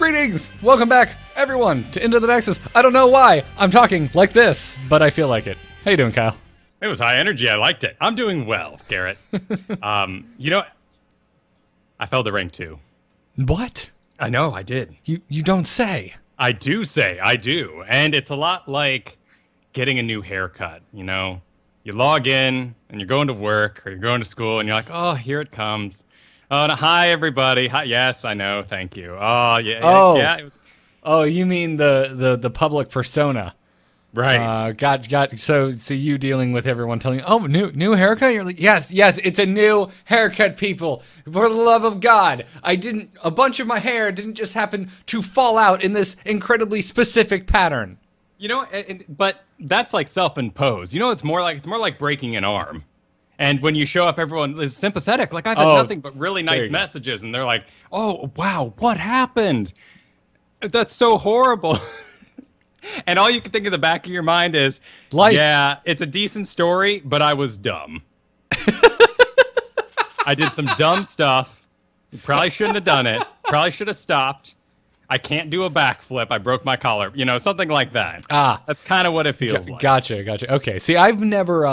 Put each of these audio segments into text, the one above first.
Greetings! Welcome back, everyone, to Into the Nexus. I don't know why I'm talking like this, but I feel like it. How you doing, Kyle? It was high energy. I liked it. I'm doing well, Garrett. You know, I fell to rank 2. What? I know, I did. You don't say. I do say, I do. And it's a lot like getting a new haircut, you know? You log in, and you're going to work, or you're going to school, and you're like, oh, here it comes. Oh, no, hi, everybody. Hi, yes, I know, thank you. Oh, yeah, yeah. It was... Oh, you mean the public persona. Right. Got. So you dealing with everyone telling you, oh, new haircut? You're like, yes, it's a new haircut, people. For the love of God. A bunch of my hair didn't just happen to fall out in this incredibly specific pattern. You know, but that's like self-imposed. You know, it's more like breaking an arm. And when you show up, everyone is sympathetic. Like, I've had nothing but really nice messages. And they're like, oh, wow, what happened? That's so horrible. And all you can think in the back of your mind is, life. Yeah, it's a decent story, but I was dumb. I did some dumb stuff. You probably shouldn't have done it. Probably should have stopped. I can't do a backflip. I broke my collar. You know, something like that. That's kind of what it feels like. Gotcha. Okay, see, I've never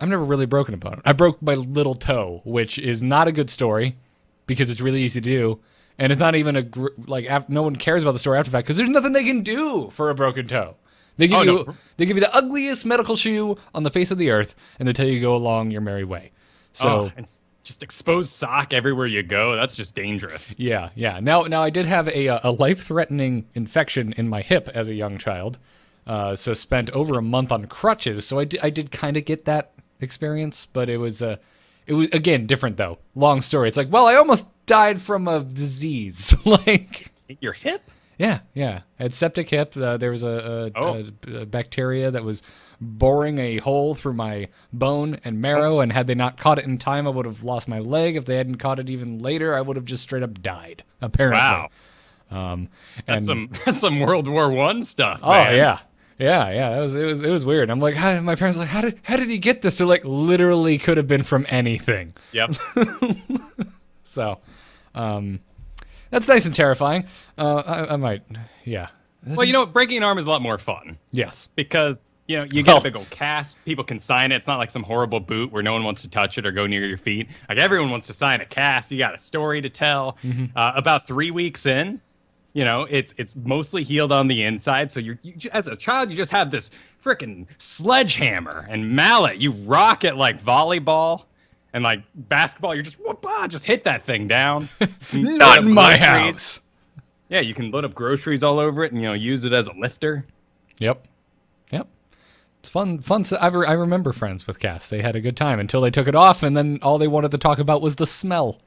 really broken a bone. I broke my little toe, which is not a good story because it's really easy to do. And it's not even no one cares about the story after that because there's nothing they can do for a broken toe. They give you the ugliest medical shoe on the face of the earth, and they tell you to go along your merry way. So and just exposed sock everywhere you go. That's just dangerous. Yeah. Now I did have a life-threatening infection in my hip as a young child, so spent over a month on crutches. So I did kind of get that experience, but it was again different though. Long story. It's like, well, I almost died from a disease. Like your hip? Yeah. I had septic hip. There was a bacteria that was boring a hole through my bone and marrow, and had they not caught it in time, I would have lost my leg. If they hadn't caught it even later, I would have just straight up died. Apparently. Wow. That's some World War I stuff. Oh man. Yeah. It was weird. I'm like, my parents were like, how did he get this? They're like, literally could have been from anything. Yep. So, that's nice and terrifying. I might, yeah. Well, you know, breaking an arm is a lot more fun. Yes. Because, you know, you get a big old cast. People can sign it. It's not like some horrible boot where no one wants to touch it or go near your feet. Like, everyone wants to sign a cast. You got a story to tell. Mm-hmm. About 3 weeks in, you know, it's mostly healed on the inside. So you as a child, you just have this freaking sledgehammer and mallet. You rock it like volleyball and like basketball. You're just hit that thing down. Not in my house. Yeah, you can load up groceries all over it and, you know, use it as a lifter. Yep. It's fun. I remember friends with casts. They had a good time until they took it off, and then all they wanted to talk about was the smell.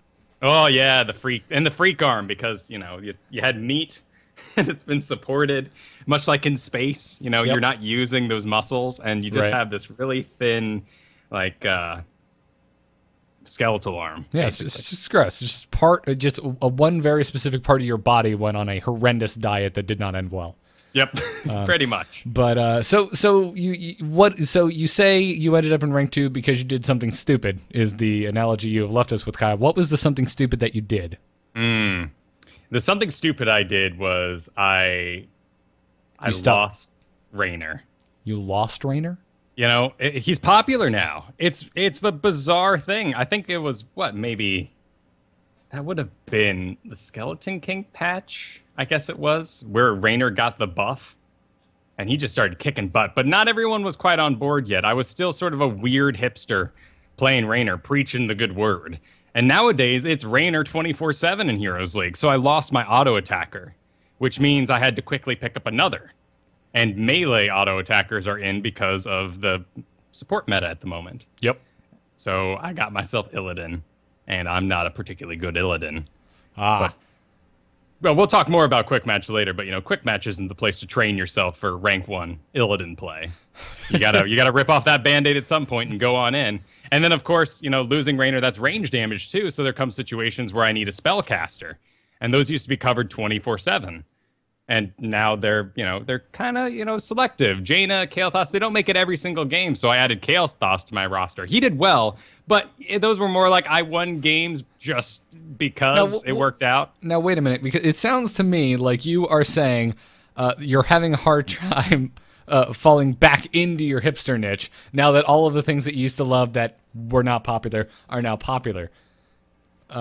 Oh yeah, the freak arm, because, you know, you had meat and it's been supported, much like in space. You know, You're not using those muscles, and you just have this really thin, like, skeletal arm. Yeah, it's just gross. It's just one very specific part of your body went on a horrendous diet that did not end well. Yep, pretty much. But so you say you ended up in rank 2 because you did something stupid, is the analogy you have left us with, Kyle. What was the something stupid that you did? The something stupid I did was I lost Raynor. You lost Raynor? You know, he's popular now. It's a bizarre thing. I think it was maybe that would have been the Skeleton King patch. I guess it was, where Raynor got the buff, and he just started kicking butt. But not everyone was quite on board yet. I was still sort of a weird hipster playing Raynor, preaching the good word. And nowadays, it's Raynor 24/7 in Heroes League, so I lost my auto-attacker, which means I had to quickly pick up another. And melee auto-attackers are in because of the support meta at the moment. Yep. So I got myself Illidan, and I'm not a particularly good Illidan. Well, we'll talk more about Quick Match later, but, you know, Quick Match isn't the place to train yourself for rank 1 Illidan play. You gotta rip off that Band-Aid at some point and go on in. And then, of course, you know, losing Raynor, that's range damage too, so there comes situations where I need a spellcaster. And those used to be covered 24/7. And now they're kind of, selective. Jaina, Kael'Thas, they don't make it every single game, so I added Kael'Thas to my roster. He did well, but those were more like I won games just because it worked out. Now, wait a minute, because it sounds to me like you are saying you're having a hard time falling back into your hipster niche now that all of the things that you used to love that were not popular are now popular.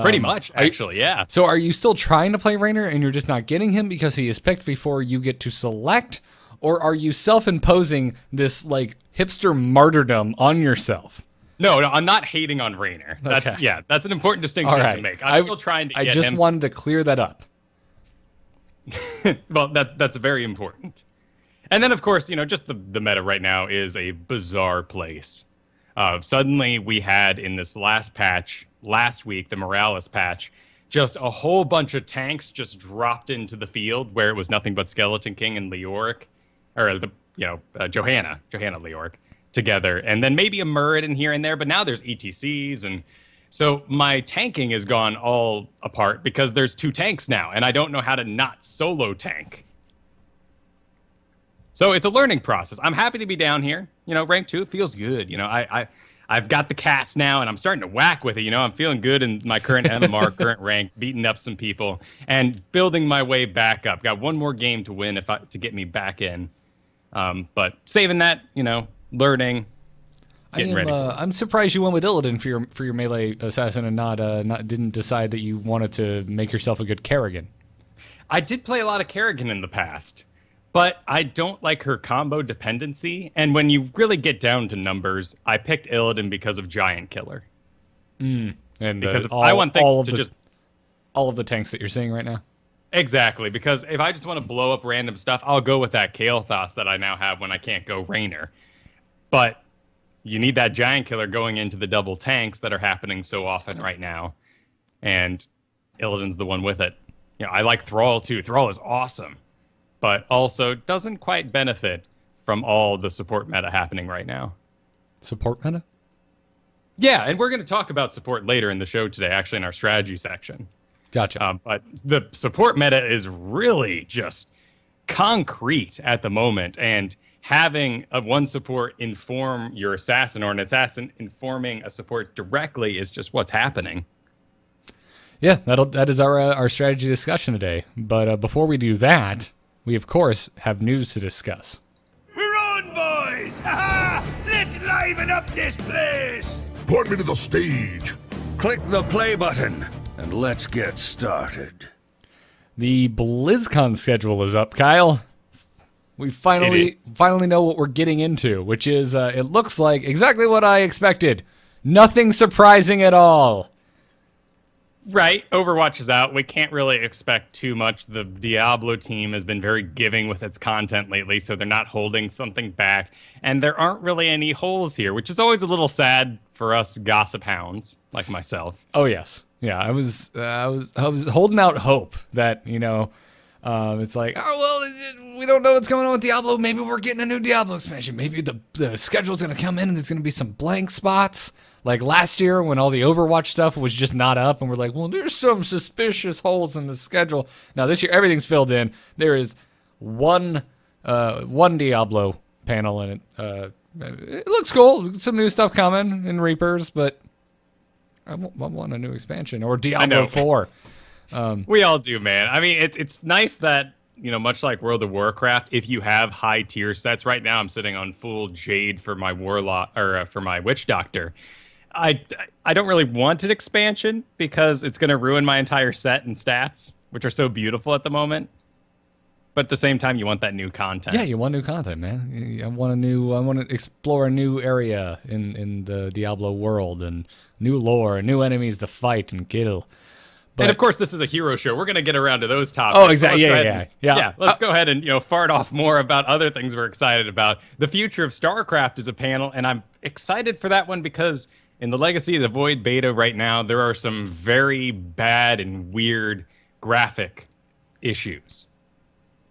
Pretty much, actually, yeah. So are you still trying to play Raynor and you're just not getting him because he is picked before you get to select? Or are you self-imposing this, like, hipster martyrdom on yourself? No, I'm not hating on Raynor. That's an important distinction to make. I'm still trying to get him. I just wanted to clear that up. Well, that's very important. And then, of course, just the meta right now is a bizarre place. Suddenly, we had in this last patch, last week, the Morales patch, just a whole bunch of tanks just dropped into the field where it was nothing but Skeleton King and Leoric, or Johanna Leoric together, and then maybe a Muradin here and there. But now there's ETCs, and so my tanking has gone all apart because there's 2 tanks now, and I don't know how to not solo tank. So it's a learning process. I'm happy to be down here. Rank 2 feels good. I've got the cast now, and I'm starting to whack with it. I'm feeling good in my current MMR, current rank, beating up some people, and building my way back up. Got one more game to win to get me back in. But saving that, learning, getting ready. I'm surprised you went with Illidan for your melee assassin and not didn't decide that you wanted to make yourself a good Kerrigan. I did play a lot of Kerrigan in the past. But I don't like her combo dependency, and when you really get down to numbers, I picked Illidan because of Giant Killer. And because I want things to just... All of the tanks that you're seeing right now? Exactly, because if I just want to blow up random stuff, I'll go with that Kael'Thas that I now have when I can't go Raynor. But you need that Giant Killer going into the double tanks that are happening so often right now, and Illidan's the one with it. I like Thrall, too. Thrall is awesome. But also doesn't quite benefit from all the support meta happening right now. Support meta? Yeah, and we're going to talk about support later in the show today, actually in our strategy section. Gotcha. But the support meta is really just concrete at the moment, and having one support inform your assassin or an assassin informing a support directly is just what's happening. Yeah, that is our strategy discussion today. But before we do that, we, of course, have news to discuss. We're on, boys! Ha-ha! Let's liven up this place! Put me to the stage. Click the play button, and let's get started. The BlizzCon schedule is up, Kyle. We finally know what we're getting into, which is, it looks like exactly what I expected. Nothing surprising at all. Right, Overwatch is out. We can't really expect too much. The Diablo team has been very giving with its content lately, so they're not holding something back. And there aren't really any holes here, which is always a little sad for us gossip hounds like myself. Oh yes, yeah. I was holding out hope that it's like, oh well, we don't know what's going on with Diablo. Maybe we're getting a new Diablo expansion. Maybe the schedule's gonna come in and there's gonna be some blank spots. Like last year when all the Overwatch stuff was just not up and we're like, well, there's some suspicious holes in the schedule. Now this year, everything's filled in. There is one Diablo panel and it looks cool. Some new stuff coming in Reapers, but I want a new expansion or Diablo 4. We all do, man. I mean, it's nice that, much like World of Warcraft, if you have high tier sets, right now I'm sitting on full Jade for my Warlock or for my Witch Doctor. I don't really want an expansion because it's going to ruin my entire set and stats, which are so beautiful at the moment. But at the same time, you want that new content. Yeah, you want new content, man. I want to explore a new area in the Diablo world and new lore, new enemies to fight and kill. But, and of course, this is a hero show. We're going to get around to those topics. Oh, exactly. Yeah. Let's go ahead and fart off more about other things we're excited about. The future of StarCraft is a panel, and I'm excited for that one because in the Legacy of the Void beta right now, there are some very bad and weird graphic issues.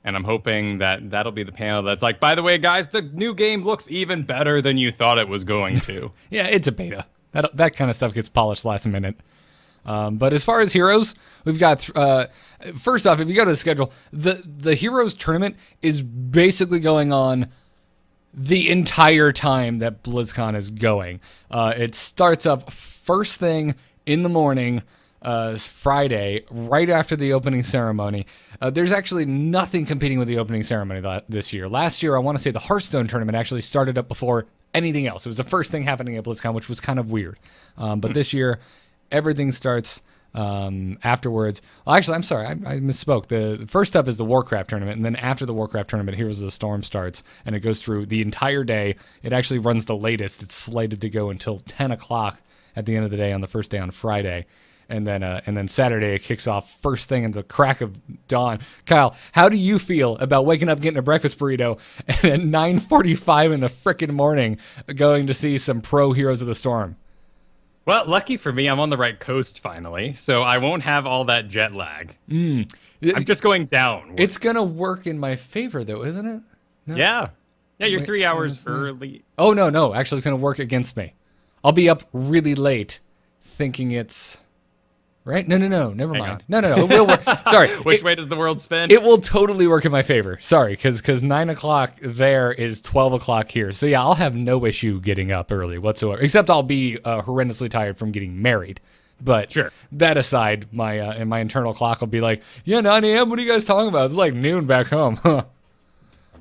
And I'm hoping that that'll be the panel that's like, by the way, guys, the new game looks even better than you thought it was going to. Yeah, it's a beta. That kind of stuff gets polished last minute. But as far as heroes, we've got first off, if you go to the schedule, the heroes tournament is basically going on the entire time that BlizzCon is going. It starts up first thing in the morning, Friday, right after the opening ceremony. There's actually nothing competing with the opening ceremony this year. Last year, I want to say the Hearthstone tournament actually started up before anything else. It was the first thing happening at BlizzCon, which was kind of weird. But this year, everything starts afterwards. Well, actually, I'm sorry, I misspoke. The first up is the Warcraft tournament, and then after the Warcraft tournament, Heroes of the Storm starts, and it goes through the entire day. It actually runs the latest. It's slated to go until 10 o'clock at the end of the day on the first day on Friday. And then Saturday it kicks off first thing in the crack of dawn. Kyle, how do you feel about waking up, getting a breakfast burrito, and at 9:45 in the frickin' morning going to see some pro Heroes of the Storm? Well, lucky for me, I'm on the right coast finally, so I won't have all that jet lag. I'm just going down. It's gonna work in my favor, though, isn't it? No? Yeah, you're 3 hours early. Oh no! Actually, it's gonna work against me. I'll be up really late, thinking it's. Right? No. Never mind. No. It will work. Sorry. Which way does the world spin? It will totally work in my favor. Sorry, because 9 o'clock there is 12 o'clock here. So yeah, I'll have no issue getting up early whatsoever. Except I'll be horrendously tired from getting married. But sure. That aside, my internal clock will be like, yeah, 9 a.m. What are you guys talking about? It's like noon back home.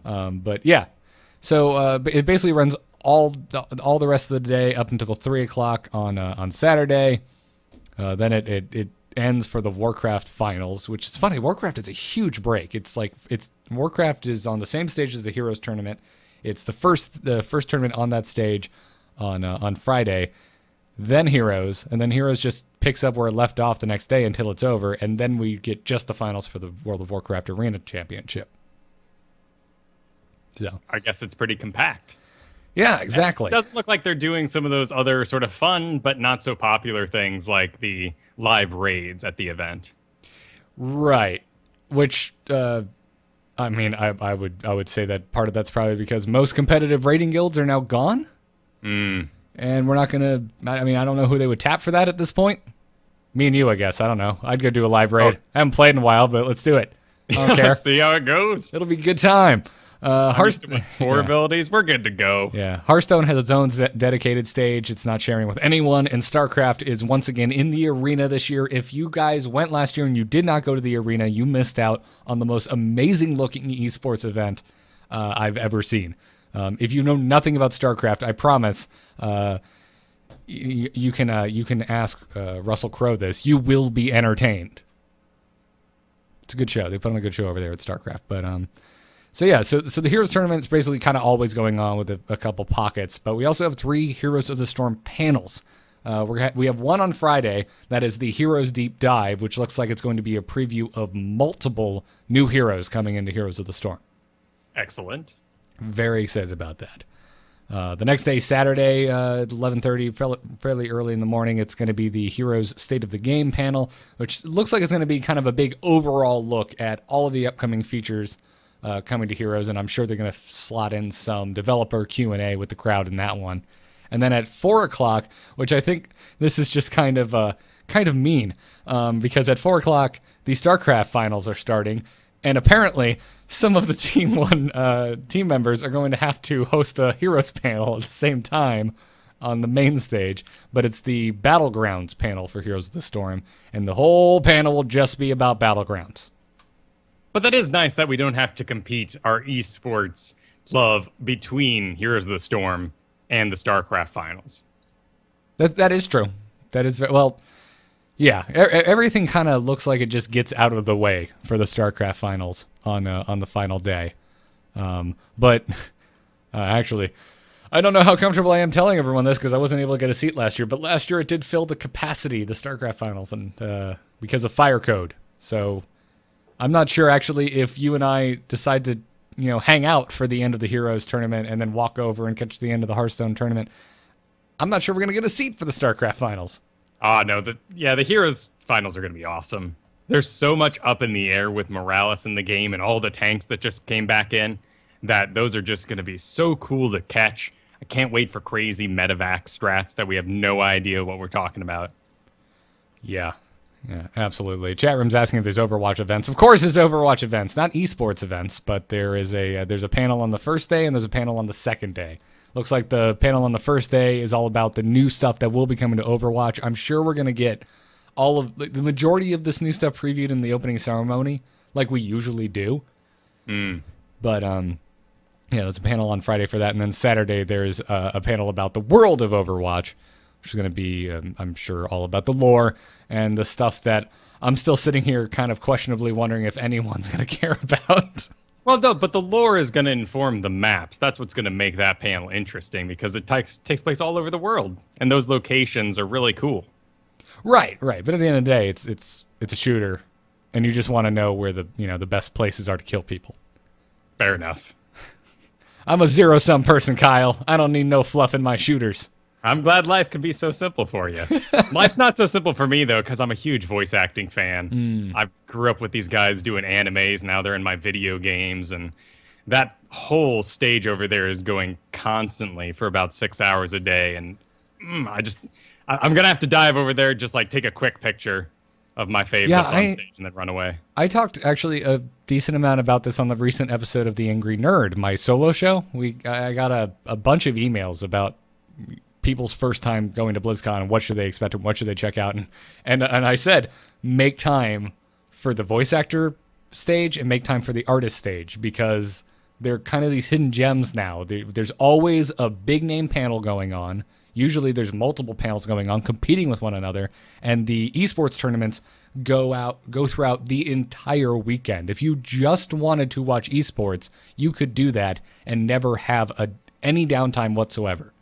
But yeah. So it basically runs all the rest of the day up until 3 o'clock on Saturday. Then it ends for the Warcraft finals, which is funny. Warcraft is a huge break. Warcraft is on the same stage as the Heroes tournament. It's the first tournament on that stage on Friday, then Heroes, and then Heroes just picks up where it left off the next day until it's over, and then we get just the finals for the World of Warcraft Arena Championship. So I guess it's pretty compact. Yeah, exactly. It doesn't look like they're doing some of those other sort of fun but not so popular things like the live raids at the event. Right. Which, I would say that part of that's probably because most competitive raiding guilds are now gone. And we're not going to, I don't know who they would tap for that at this point. Me and you, I guess. I don't know. I'd go do a live raid. I haven't played in a while, but let's do it. I don't care. Let's see how it goes. It'll be a good time. Hearthstone abilities, we're good to go. Yeah, Hearthstone has its own dedicated stage. It's not sharing with anyone, and StarCraft is once again in the arena this year. If you guys went last year and you did not go to the arena, you missed out on the most amazing looking esports event I've ever seen. If you know nothing about StarCraft, I promise you can ask Russell Crowe this. You will be entertained. It's a good show. They put on a good show over there at StarCraft, but So the Heroes Tournament is basically kind of always going on with a couple pockets, but we also have 3 Heroes of the Storm panels. We have one on Friday, that is the Heroes Deep Dive, which looks like it's going to be a preview of multiple new heroes coming into Heroes of the Storm. Excellent. Very excited about that. The next day, Saturday, 11:30, fairly early in the morning, it's going to be the Heroes State of the Game panel, which looks like it's going to be kind of a big overall look at all of the upcoming features coming to Heroes, and I'm sure they're going to slot in some developer Q&A with the crowd in that one. And then at 4 o'clock, which I think this is just kind of mean, because at 4 o'clock the StarCraft finals are starting, and apparently some of the Team 1 team members are going to have to host the Heroes panel at the same time on the main stage, but it's the Battlegrounds panel for Heroes of the Storm, and the whole panel will just be about Battlegrounds. But that is nice that we don't have to compete our esports love between Heroes of the Storm and the StarCraft finals. That is true. That is, well, yeah. Everything kind of looks like it just gets out of the way for the StarCraft finals on the final day. But actually, I don't know how comfortable I am telling everyone this because I wasn't able to get a seat last year. But last year it did fill the capacity, the StarCraft finals, and because of fire code. So I'm not sure actually if you and I decide to, hang out for the end of the Heroes tournament and then walk over and catch the end of the Hearthstone tournament. I'm not sure we're going to get a seat for the StarCraft finals. No, the Heroes finals are going to be awesome. There's so much up in the air with Morales in the game and all the tanks that just came back in that those are just going to be so cool to catch. I can't wait for crazy medevac strats that we have no idea what we're talking about. Yeah. Yeah, absolutely. Chat room's asking if there's Overwatch events. Of course there's Overwatch events, not esports events, but there's a panel on the first day and there's a panel on the second day. Looks like the panel on the first day is all about the new stuff that will be coming to Overwatch. I'm sure we're going to get all of the majority of this new stuff previewed in the opening ceremony like we usually do. But yeah, there's a panel on Friday for that, and then Saturday there's a panel about the world of Overwatch, which is going to be, I'm sure, all about the lore and the stuff that I'm still sitting here kind of questionably wondering if anyone's going to care about. Well, no, but the lore is going to inform the maps. That's what's going to make that panel interesting because it takes place all over the world, and those locations are really cool. Right. But at the end of the day, it's a shooter, and you just want to know where the best places are to kill people. Fair enough. I'm a zero-sum person, Kyle. I don't need no fluff in my shooters. I'm glad life can be so simple for you. Life's not so simple for me, though, because I'm a huge voice acting fan. I grew up with these guys doing animes. Now they're in my video games. And that whole stage over there is going constantly for about 6 hours a day. And I'm going to have to dive over there, just like take a quick picture of my faves up on stage and then run away. I talked actually a decent amount about this on the recent episode of The Angry Nerd, my solo show. I got a bunch of emails about people's first time going to BlizzCon, what should they expect and what should they check out, and I said make time for the voice actor stage and make time for the artist stage, because they're kind of these hidden gems now. There's always a big name panel going on. Usually there's multiple panels going on competing with one another, and the esports tournaments go throughout the entire weekend. If you just wanted to watch esports, you could do that and never have any downtime whatsoever.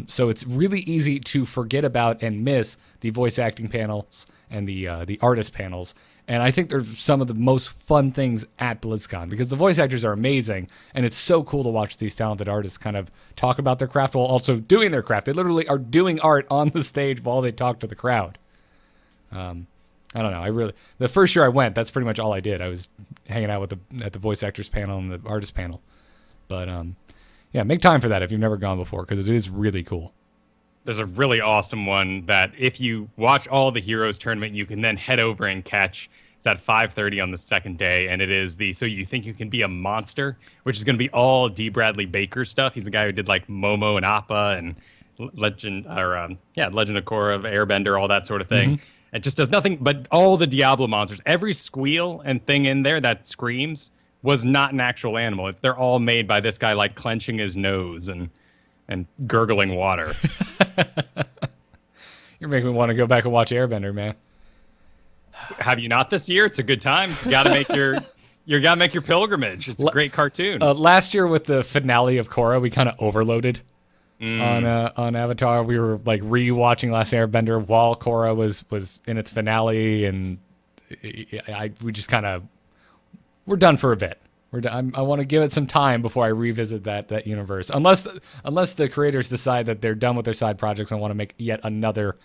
So it's really easy to forget about and miss the voice acting panels and the artist panels. And I think they're some of the most fun things at BlizzCon, because the voice actors are amazing, and it's so cool to watch these talented artists kind of talk about their craft while also doing their craft. They literally are doing art on the stage while they talk to the crowd. I don't know. The first year I went, that's pretty much all I did. I was hanging out at the voice actors panel and the artist panel. But yeah, make time for that if you've never gone before, because it is really cool. There's a really awesome one that if you watch all the Heroes tournament, you can then head over and catch. It's at 5:30 on the second day, and it is So You Think You Can Be a Monster, which is going to be all D. Bradley Baker stuff. He's the guy who did like Momo and Appa and Legend of Korra, of Airbender, all that sort of thing. It just does nothing but all the Diablo monsters. Every squeal and thing in there that screams was not an actual animal. They're all made by this guy like clenching his nose and gurgling water. You're making me want to go back and watch Airbender, man. Have you not this year? It's a good time. You gotta make your pilgrimage. It's a great cartoon. Last year with the finale of Korra, we kind of overloaded on Avatar. We were like re-watching Last Airbender while Korra was in its finale, and we just kind of we're done for a bit. I want to give it some time before I revisit that universe. Unless the creators decide that they're done with their side projects and want to make yet another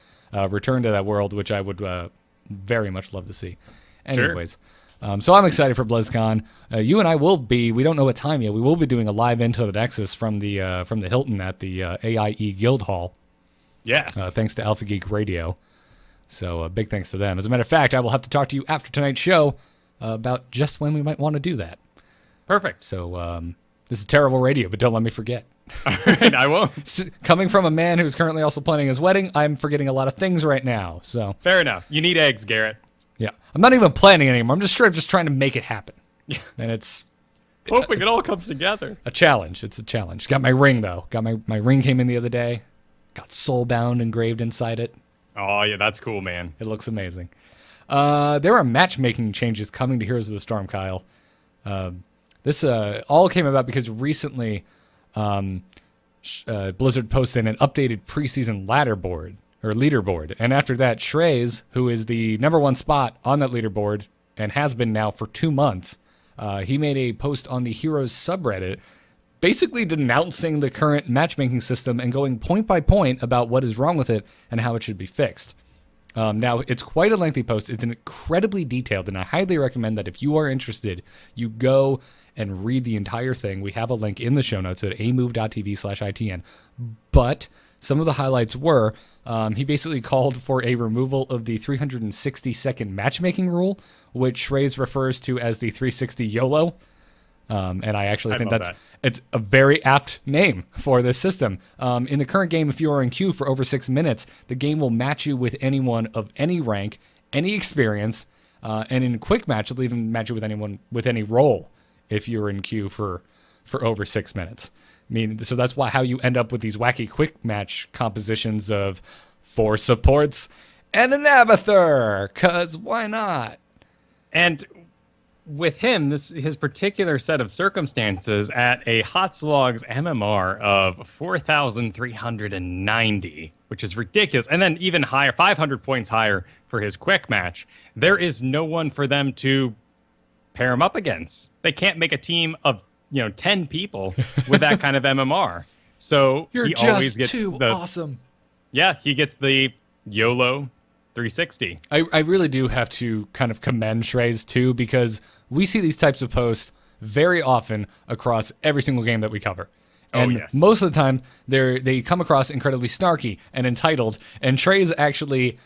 return to that world, which I would very much love to see. Anyways, sure. So I'm excited for BlizzCon. You and I will be. We don't know what time yet. We will be doing a live Into the Nexus from the Hilton at the AIE Guild Hall. Yes. Thanks to Alpha Geek Radio. So big thanks to them. As a matter of fact, I will have to talk to you after tonight's show about just when we might want to do that. Perfect. So this is terrible radio, but don't let me forget. All right, I won't. Coming from a man who's currently also planning his wedding, I'm forgetting a lot of things right now. So fair enough. You need eggs, Garrett. Yeah, I'm not even planning anymore. I'm just straight up just trying to make it happen. Yeah, and it's hoping it all comes together. A challenge. It's a challenge. Got my ring though. Got my ring came in the other day. Got Soulbound engraved inside it. Oh yeah, that's cool, man. It looks amazing. There are matchmaking changes coming to Heroes of the Storm, Kyle. This all came about because recently Blizzard posted an updated preseason leaderboard. And after that, Shrey's, who is the #1 spot on that leaderboard and has been now for 2 months, he made a post on the Heroes subreddit basically denouncing the current matchmaking system and going point by point about what is wrong with it and how it should be fixed. Now, it's quite a lengthy post. It's incredibly detailed, and I highly recommend that if you are interested, you go and read the entire thing. We have a link in the show notes at amove.tv/ITN. But Some of the highlights were he basically called for a removal of the 360-second matchmaking rule, which Shrey's refers to as the 360 YOLO. And I actually think it's a very apt name for this system. In the current game, if you are in queue for over 6 minutes, the game will match you with anyone of any rank, any experience, and in a quick match, it'll even match you with anyone with any role if you're in queue for over 6 minutes. I mean, so that's how you end up with these wacky quick match compositions of 4 supports and an Abathur, because why not? And with him, his particular set of circumstances at a Hotslogs MMR of 4,390, which is ridiculous, and then even higher, 500 points higher for his quick match, there is no one for them to pair him up against. They can't make a team of 10 people with that kind of MMR. So he always gets awesome. Yeah, he gets the YOLO 360. I really do have to kind of commend Shrey's too, because we see these types of posts very often across every single game that we cover. And most of the time, they come across incredibly snarky and entitled, and Shrey's actually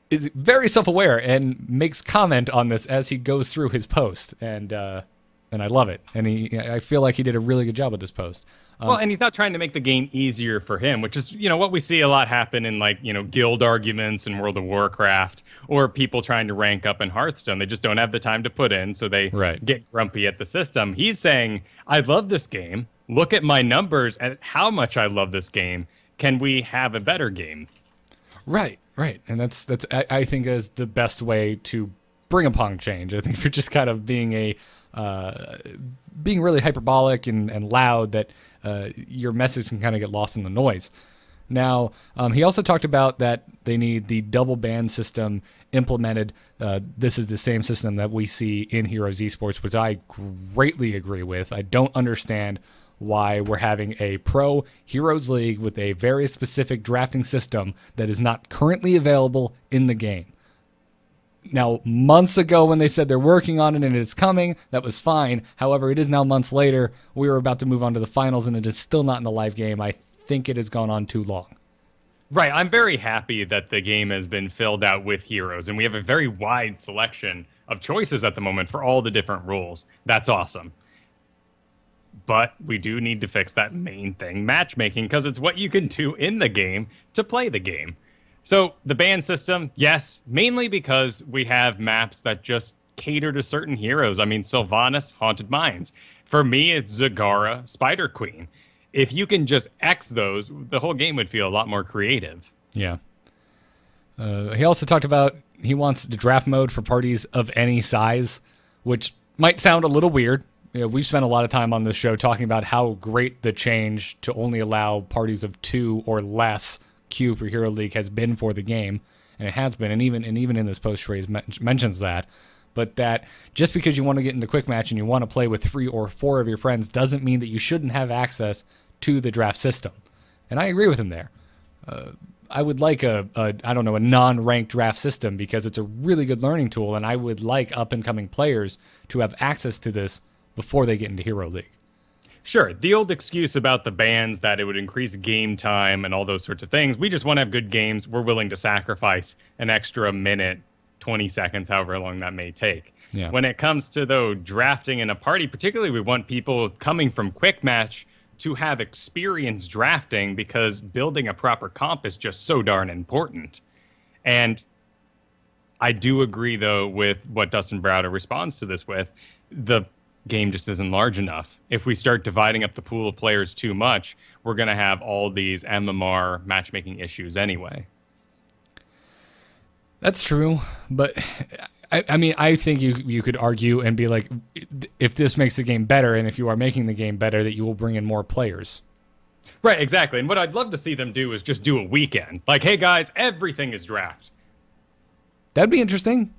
is very self-aware and makes comment on this as he goes through his post, and I love it. And I feel like he did a really good job with this post. Well, and he's not trying to make the game easier for him, which is, what we see a lot happen in, guild arguments in World of Warcraft, or people trying to rank up in Hearthstone. They just don't have the time to put in, so they get grumpy at the system. He's saying, I love this game. Look at my numbers and how much I love this game. Can we have a better game? Right. And that's I think is the best way to bring upon change. I think if you're just kind of being really hyperbolic and loud, that your message can kind of get lost in the noise. Now, he also talked about that they need the double ban system implemented. This is the same system that we see in Heroes Esports, which I greatly agree with. I don't understand why we're having a pro Heroes League with a very specific drafting system that is not currently available in the game. Now, months ago when they said they're working on it and it's coming, that was fine. However, it is now months later. We are about to move on to the finals, and it is still not in the live game. I think it has gone on too long. Right. I'm very happy that the game has been filled out with heroes, and we have a very wide selection of choices at the moment for all the different roles. That's awesome. But we do need to fix that main thing, matchmaking, because it's what you can do in the game to play the game. So the ban system, yes, mainly because we have maps that just cater to certain heroes. I mean, Sylvanas, Haunted Mines. For me, it's Zagara, Spider Queen. If you can just X those, the whole game would feel a lot more creative. Yeah. He also talked about he wants the draft mode for parties of any size, which might sound a little weird. We've spent a lot of time on this show talking about how great the change to only allow parties of 2 or less queue for Hero League has been for the game, and it has been, and even in this post, Shrey's mentions that. But that just because you want to get into quick match and you want to play with 3 or 4 of your friends doesn't mean that you shouldn't have access to the draft system. And I agree with him there. I would like a non-ranked draft system, because it's a really good learning tool, and I would like up-and-coming players to have access to this before they get into Hero League. Sure, the old excuse about the bans that it would increase game time and all those sorts of things. We just want to have good games. We're willing to sacrifice an extra minute, 20 seconds, however long that may take. Yeah. When it comes to, though, drafting in a party, particularly we want people coming from quick match to have experience drafting, because building a proper comp is just so darn important. And I do agree, though, with what Dustin Browder responds to this with. The game just isn't large enough. If we start dividing up the pool of players too much, we're going to have all these MMR matchmaking issues anyway. That's true, but I mean, I think you could argue and be like, if this makes the game better, and if you are making the game better, that you will bring in more players. Right, exactly. And what I'd love to see them do is just do a weekend. Like, hey guys, everything is draft. That'd be interesting.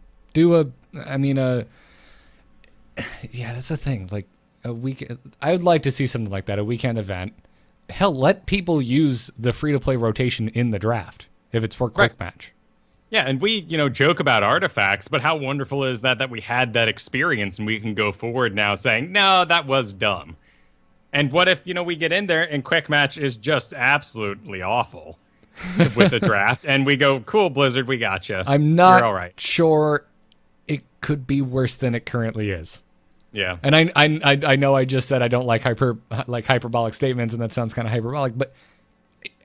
Yeah, that's the thing. Like a week, I would like to see something like that, a weekend event. Hell, let people use the free-to-play rotation in the draft if it's for quick match. Yeah, and we, joke about artifacts, but how wonderful is that we had that experience and we can go forward now saying, no, that was dumb. And what if, we get in there and Quick Match is just absolutely awful with the draft, and we go, cool, Blizzard, we gotcha. I'm not You're all right. sure it could be worse than it currently is. Yeah. And I know I just said I don't like hyperbolic statements, and that sounds kind of hyperbolic, but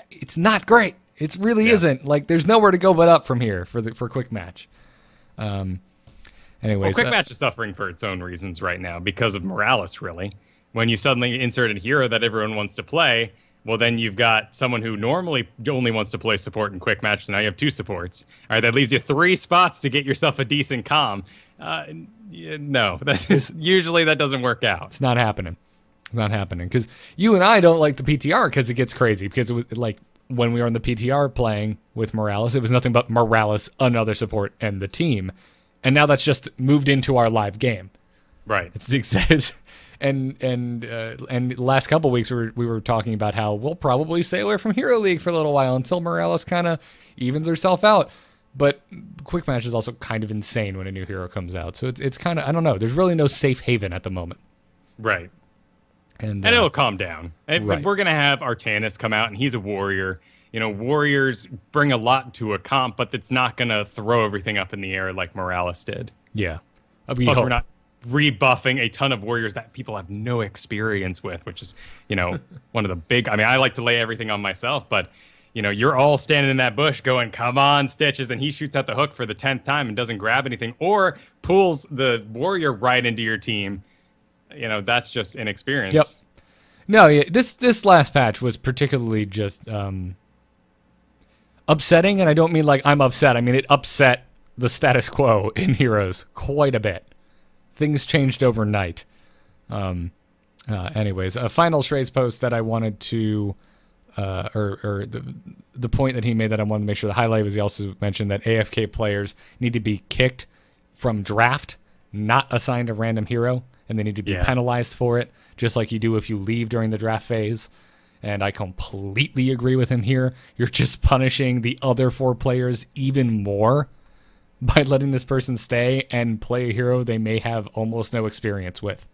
it's not great. It really isn't. Like, there's nowhere to go but up from here for Quick Match. Anyways, Well, Quick Match is suffering for its own reasons right now because of Morales, really. When you suddenly insert a hero that everyone wants to play, well, then you've got someone who normally only wants to play support in Quick Match, so now you have 2 supports. All right, that leaves you 3 spots to get yourself a decent comm. No, usually that doesn't work out. It's not happening. It's not happening. Because you and I don't like the PTR because it gets crazy. Because it was like when we were on the PTR playing with Morales, it was nothing but Morales, another support, and the team. And now that's just moved into our live game. Right. It's the exact. And the last couple weeks we were talking about how we'll probably stay away from Hero League for a little while until Morales kind of evens herself out. But Quick Match is also kind of insane when a new hero comes out. So it's kind of, I don't know. There's really no safe haven at the moment. Right. And it'll calm down. Right. We're going to have Artanis come out, and he's a warrior. Warriors bring a lot to a comp, but it's not going to throw everything up in the air like Morales did. Yeah. Plus, we're not rebuffing a ton of warriors that people have no experience with, which is, one of the big... I mean, I like to lay everything on myself, but, you're all standing in that bush going, come on, Stitches, and he shoots out the hook for the 10th time and doesn't grab anything, or pulls the warrior right into your team. That's just inexperience. Yep. No, yeah, this last patch was particularly just upsetting, and I don't mean like I'm upset. I mean, it upset the status quo in Heroes quite a bit. Things changed overnight. Anyways, a final Shrey's post that I wanted to, or the point that he made that I wanted to make sure the highlight was he also mentioned that AFK players need to be kicked from draft, not assigned a random hero, and they need to be penalized for it, just like you do if you leave during the draft phase. And I completely agree with him here. You're just punishing the other 4 players even more by letting this person stay and play a hero they may have almost no experience with.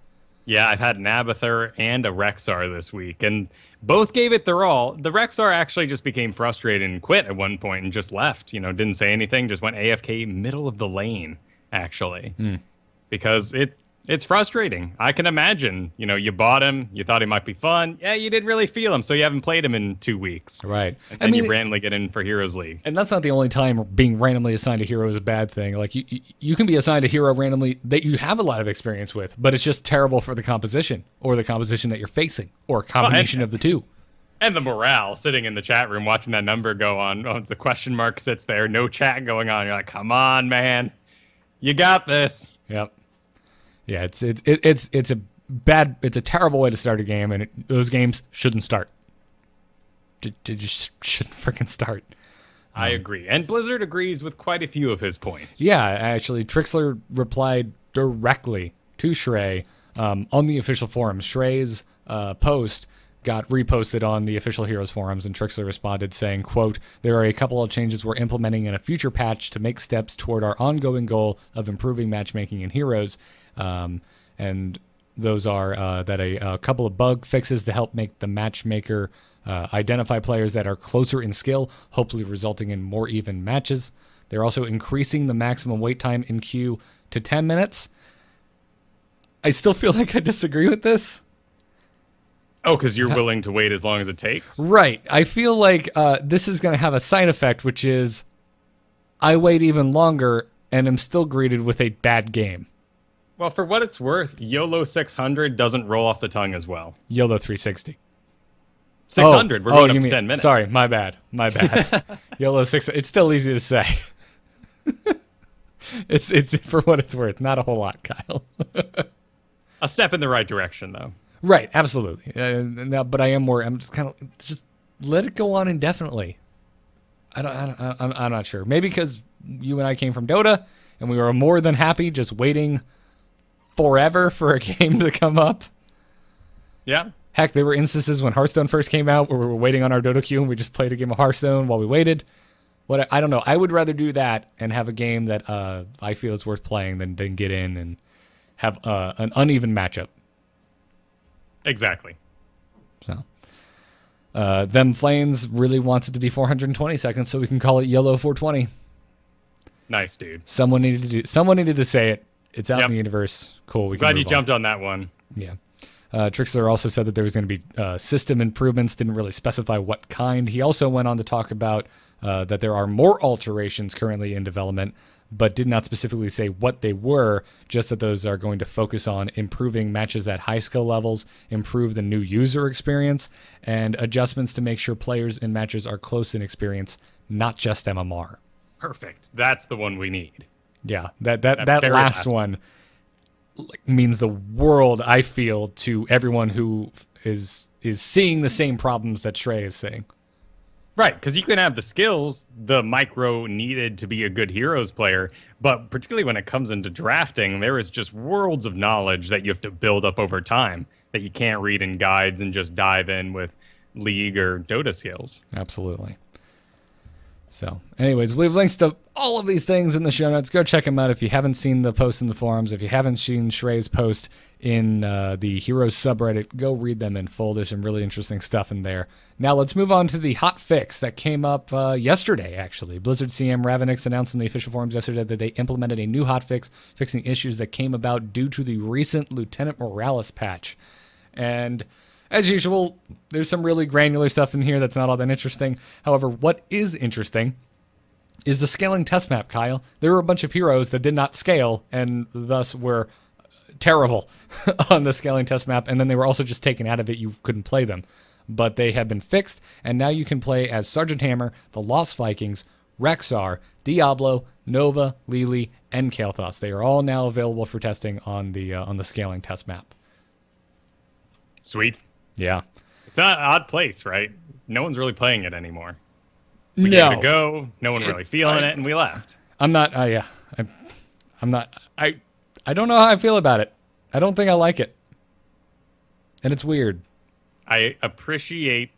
Yeah, I've had an Abathur and a Rexar this week, and both gave it their all. The Rexar actually just became frustrated and quit at one point and just left. Didn't say anything, just went AFK middle of the lane, actually. Because it's frustrating. I can imagine, you bought him, you thought he might be fun. Yeah, you didn't really feel him, so you haven't played him in 2 weeks. Right. And you randomly get in for Heroes League. And that's not the only time being randomly assigned a hero is a bad thing. Like, you can be assigned a hero randomly that you have a lot of experience with, but it's just terrible for the composition, or the composition that you're facing, or a combination of the two. And the morale, sitting in the chat room, watching that number go on. Oh, it's a question mark sits there, no chat going on. You're like, come on, man. You got this. Yep. Yeah, it's a terrible way to start a game, and those games shouldn't start. They just shouldn't freaking start. I agree, and Blizzard agrees with quite a few of his points. Yeah, actually, Trixler replied directly to Shrey on the official forums. Shrey's post got reposted on the official Heroes forums, and Trixler responded saying, quote, "There are a couple of changes we're implementing in a future patch to make steps toward our ongoing goal of improving matchmaking in Heroes. And those are that a couple of bug fixes to help make the matchmaker identify players that are closer in skill, hopefully resulting in more even matches. They're also increasing the maximum wait time in queue to 10 minutes. I still feel like I disagree with this. Oh, because you're willing to wait as long as it takes? Right. I feel like this is going to have a side effect, which is I wait even longer and am still greeted with a bad game. Well, for what it's worth, YOLO 600 doesn't roll off the tongue as well. YOLO 360. 600, we're going up to 10 minutes. Sorry, my bad. YOLO 600. It's still easy to say. It's for what it's worth. Not a whole lot, Kyle. A step in the right direction, though. Right, absolutely. No, but I'm just kind of just let it go on indefinitely. I'm not sure. Maybe because you and I came from Dota, and we were more than happy just waiting forever for a game to come up. Yeah. Heck, there were instances when Hearthstone first came out where we were waiting on our Dota queue and we just played a game of Hearthstone while we waited. I don't know. I would rather do that and have a game that I feel is worth playing than get in and have an uneven matchup. Exactly. So, them Flames really wants it to be 420 seconds, so we can call it Yellow 420. Nice, dude. Someone needed to say it. It's out in the universe. Cool. Glad you jumped on that one. Yeah. Trixler also said that there was going to be system improvements, didn't really specify what kind. He also went on to talk about that there are more alterations currently in development, but did not specifically say what they were, just that those are going to focus on improving matches at high skill levels, improve the new user experience, and adjustments to make sure players in matches are close in experience, not just MMR. Perfect. That's the one we need. Yeah, that last one means the world, I feel, to everyone who is seeing the same problems that Shrey is seeing. Right, because you can have the skills, the micro needed to be a good Heroes player, but particularly when it comes into drafting, there is just worlds of knowledge that you have to build up over time that you can't read in guides and just dive in with League or Dota skills. Absolutely. So, anyways, we have links to all of these things in the show notes. Go check them out if you haven't seen the post in the forums. If you haven't seen Shrey's post in the Heroes subreddit, go read them in full. There's some really interesting stuff in there. Now, let's move on to the hot fix that came up yesterday, actually. Blizzard CM Ravenix announced in the official forums yesterday that they implemented a new hot fix, fixing issues that came about due to the recent Lieutenant Morales patch. And as usual, there's some really granular stuff in here that's not all that interesting. However, what is interesting is the scaling test map, Kyle. There were a bunch of heroes that did not scale and thus were terrible on the scaling test map, and then they were also just taken out of it. You couldn't play them. But they have been fixed, and now you can play as Sergeant Hammer, the Lost Vikings, Rexar, Diablo, Nova, Lili, and Kael'thas. They are all now available for testing on the scaling test map. Sweet. Yeah. It's not an odd place, right? No one's really playing it anymore. No. We gave it a go. No one really feeling it, and we left. I'm not. I'm not. I don't know how I feel about it. I don't think I like it, and it's weird. I appreciate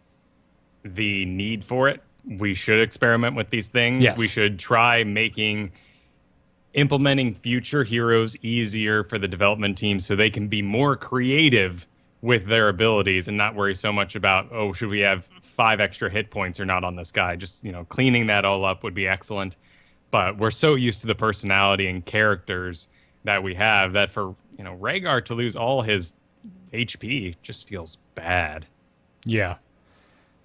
the need for it. We should experiment with these things. Yes. We should try implementing future heroes easier for the development team so they can be more creative with their abilities and not worry so much about, oh, should we have 5 extra hit points or not on this guy? Just, cleaning that all up would be excellent. But we're so used to the personality and characters that we have that for, Rhaegar to lose all his HP just feels bad. Yeah.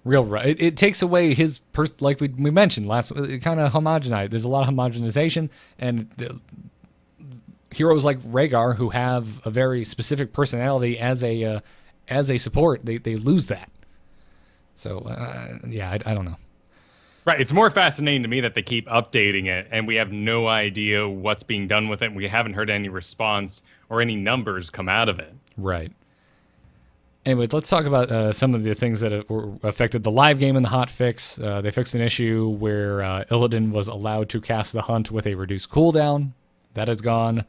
Real right. It takes away his, like we mentioned last, it kind of homogenized. There's a lot of homogenization, and heroes like Rhaegar, who have a very specific personality as a support, they lose that. So, I don't know. Right. It's more fascinating to me that they keep updating it, and we have no idea what's being done with it. We haven't heard any response or any numbers come out of it. Right. Anyways, let's talk about some of the things that were affected the live game in the hotfix. They fixed an issue where Illidan was allowed to cast the Hunt with a reduced cooldown. That is gone.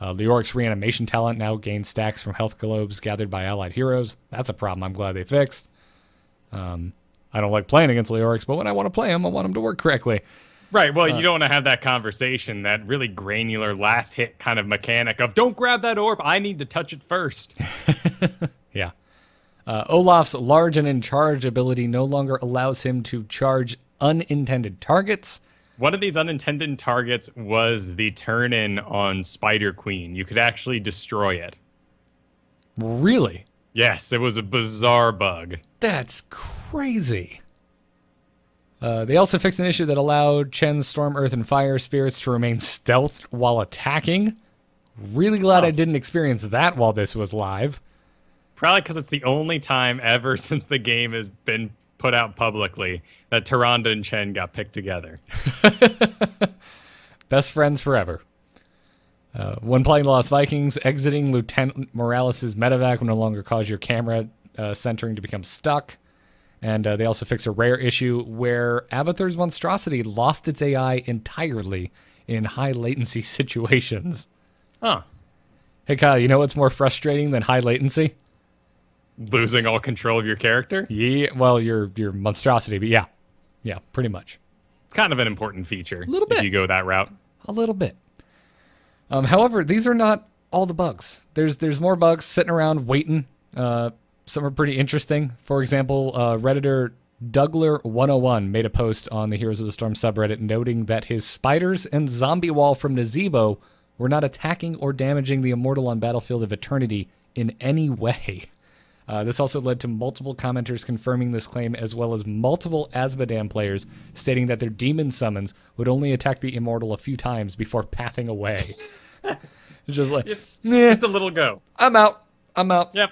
Leoric's reanimation talent now gains stacks from health globes gathered by allied heroes. That's a problem I'm glad they fixed. I don't like playing against Leorix, but when I want to play him, I want him to work correctly. Right, well, you don't want to have that conversation, that really granular last hit kind of mechanic of, don't grab that orb, I need to touch it first. Yeah. Olaf's large and in charge ability no longer allows him to charge unintended targets. One of these unintended targets was the turn-in on Spider Queen. You could actually destroy it. Really? Yes, it was a bizarre bug. That's crazy. They also fixed an issue that allowed Chen's Storm, Earth, and Fire spirits to remain stealthed while attacking. Really glad I didn't experience that while this was live. Probably because it's the only time ever since the game has been put out publicly that Tyrande and Chen got picked together. Best friends forever. When playing the Lost Vikings, exiting Lieutenant Morales' medevac will no longer cause your camera centering to become stuck. And they also fixed a rare issue where Abathur's Monstrosity lost its AI entirely in high latency situations. Huh. Hey, Kyle, you know what's more frustrating than high latency? Losing all control of your character? Yeah, well, your monstrosity, but yeah. Yeah, pretty much. It's kind of an important feature. A little bit. If you go that route. A little bit. However, these are not all the bugs. There's more bugs sitting around waiting. some are pretty interesting. For example, Redditor Dougler101 made a post on the Heroes of the Storm subreddit noting that his spiders and zombie wall from Nazebo were not attacking or damaging the Immortal on Battlefield of Eternity in any way. This also led to multiple commenters confirming this claim, as well as multiple Azmodan players stating that their demon summons would only attack the Immortal a few times before pathing away. Just like, Just a little go. I'm out. Yep.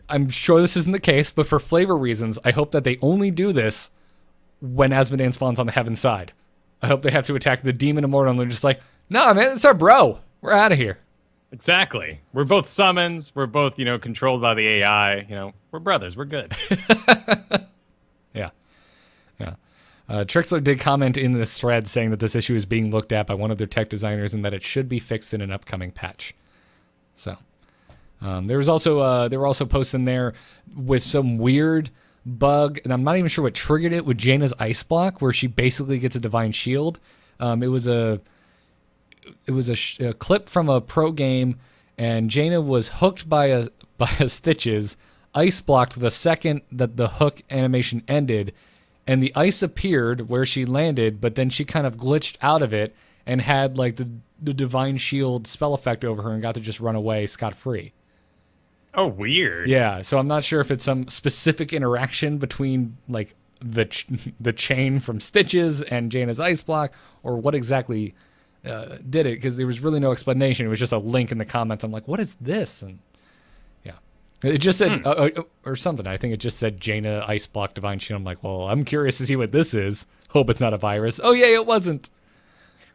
I'm sure this isn't the case, but for flavor reasons, I hope that they only do this when Azmodan spawns on the heaven side. I hope they have to attack the demon Immortal and they're just like, nah, man, it's our bro. We're out of here. Exactly. We're both summons. We're both, controlled by the AI. We're brothers. We're good. Yeah. Trixler did comment in this thread saying that this issue is being looked at by one of their tech designers and that it should be fixed in an upcoming patch. So, there were also posts in there with some weird bug, and I'm not even sure what triggered it, with Jaina's ice block, where she basically gets a divine shield. It was a clip from a pro game, and Jaina was hooked by a Stitches, ice blocked the second that the hook animation ended, and the ice appeared where she landed, but then she kind of glitched out of it and had like the divine shield spell effect over her and got to just run away scot-free. Oh, weird. Yeah, so I'm not sure if it's some specific interaction between like the chain from Stitches and Jaina's ice block, or what exactly did it, because there was really no explanation. It was just a link in the comments. I'm like, what is this? And yeah, it just said or something. I think it just said Jaina ice block divine shield. I'm like, well, I'm curious to see what this is. Hope it's not a virus. Oh yeah, it wasn't.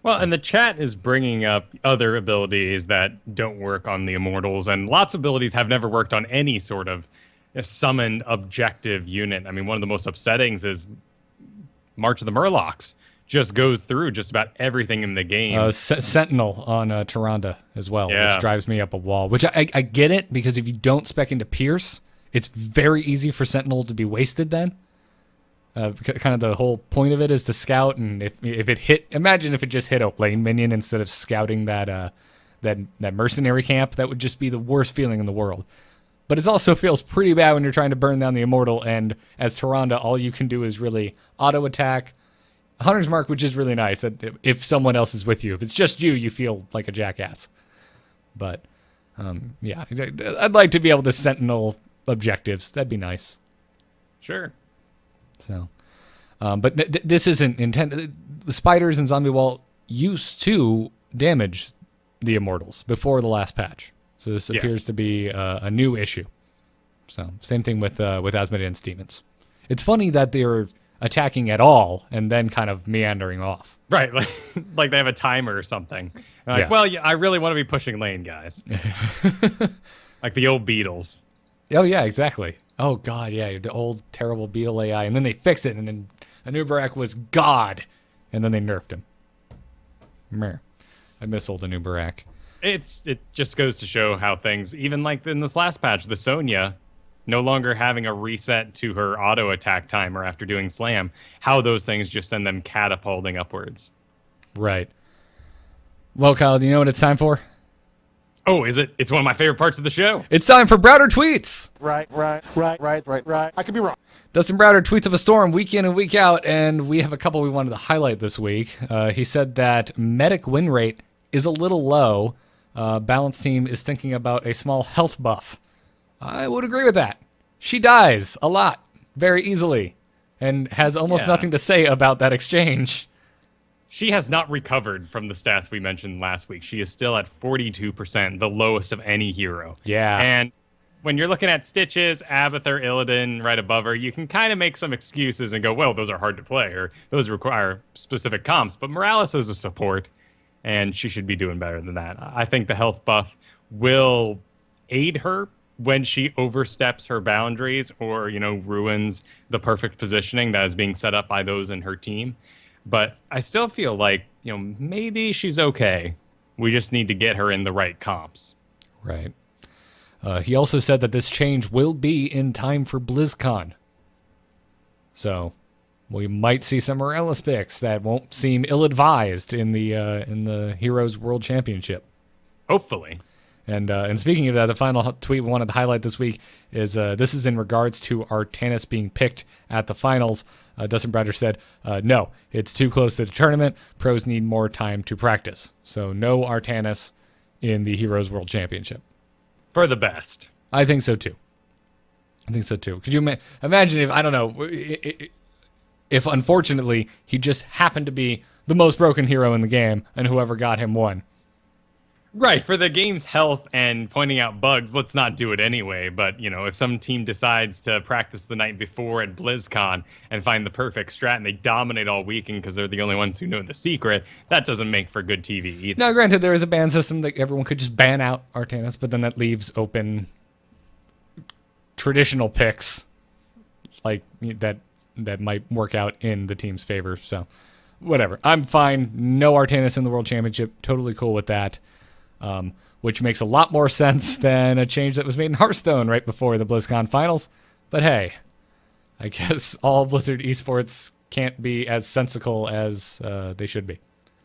Well, and the chat is bringing up other abilities that don't work on the Immortals, and lots of abilities have never worked on any sort of summoned objective unit. I mean, one of the most upsetting is March of the Murlocs. Just goes through just about everything in the game. Sentinel on Tyrande as well, Yeah. which drives me up a wall. Which I get it, because if you don't spec into Pierce, it's very easy for Sentinel to be wasted then. Kind of the whole point of it is to scout, and if it hit, imagine if it just hit a lane minion instead of scouting that mercenary camp. That would just be the worst feeling in the world. But it also feels pretty bad when you're trying to burn down the Immortal, and as Tyrande, all you can do is really auto attack. Hunter's Mark, which is really nice, that if someone else is with you. If it's just you, you feel like a jackass. But, yeah, I'd like to be able to Sentinel objectives. That'd be nice. Sure. So, but this isn't intended. The spiders and zombie wall used to damage the Immortals before the last patch. So this appears to be a new issue. So, same thing with Azmodan's demons. It's funny that they're attacking at all and then kind of meandering off. Right, like they have a timer or something. Like, Yeah. well, yeah, I really want to be pushing lane, guys. Like the old Beatles. Oh, yeah, exactly. Oh, God, yeah, the old terrible Beetle AI. And then they fixed it, and then Anubarak was God. And then they nerfed him. Meh. I miss old Anubarak. It just goes to show how things, even like in this last patch, the Sonya no longer having a reset to her auto attack timer after doing slam, how those things just send them catapulting upwards. Right. Well, Kyle, do you know what it's time for? Oh, is it? It's one of my favorite parts of the show. It's time for Browder Tweets. Right. I could be wrong. Dustin Browder tweets of a storm week in and week out, and we have a couple we wanted to highlight this week. He said that medic win rate is a little low. Balance team is thinking about a small health buff. I would agree with that. She dies a lot, very easily, and has almost nothing to say about that exchange. She has not recovered from the stats we mentioned last week. She is still at 42%, the lowest of any hero. Yeah. And when you're looking at Stitches, Abathur, Illidan right above her, you can kind of make some excuses and go, well, those are hard to play, or those require specific comps. But Morales is a support, and she should be doing better than that. I think the health buff will aid her when she oversteps her boundaries or, ruins the perfect positioning that is being set up by those in her team. But I still feel like, maybe she's okay. We just need to get her in the right comps. Right. He also said that this change will be in time for BlizzCon. So we might see some Morales picks that won't seem ill-advised in the Heroes World Championship. Hopefully. And speaking of that, the final tweet we wanted to highlight this week is this is in regards to Artanis being picked at the finals. Dustin Browder said, no, it's too close to the tournament. Pros need more time to practice. So no Artanis in the Heroes World Championship. For the best. I think so too. Could you imagine if, I don't know, if unfortunately he just happened to be the most broken hero in the game and whoever got him won? Right, for the game's health and pointing out bugs, let's not do it anyway. But, you know, if some team decides to practice the night before at BlizzCon and find the perfect strat and they dominate all weekend because they're the only ones who know the secret, that doesn't make for good TV either. Now, granted, there is a ban system that everyone could just ban out Artanis, but then that leaves open traditional picks like that might work out in the team's favor. So, whatever. I'm fine. No Artanis in the World Championship. Totally cool with that. Which makes a lot more sense than a change that was made in Hearthstone right before the BlizzCon finals. But hey, I guess all Blizzard esports can't be as sensical as they should be.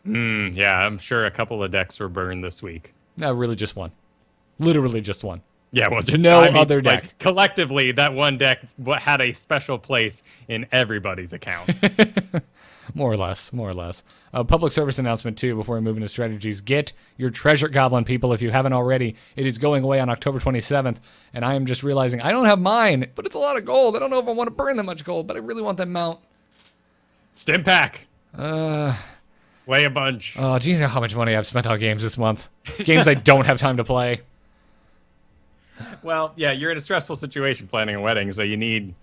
Yeah, I'm sure a couple of decks were burned this week. No, really just one. Literally just one. Yeah, well, other deck. Like, collectively, that one deck had a special place in everybody's account. More or less. Public service announcement, too, before we move into strategies. Get your Treasure Goblin, people, if you haven't already. It is going away on October 27th, and I am just realizing I don't have mine, but it's a lot of gold. I don't know if I want to burn that much gold, but I really want that mount. Stim pack. Play a bunch. Oh, do you know how much money I've spent on games this month? Games I don't have time to play. Well, yeah, you're in a stressful situation planning a wedding, so you need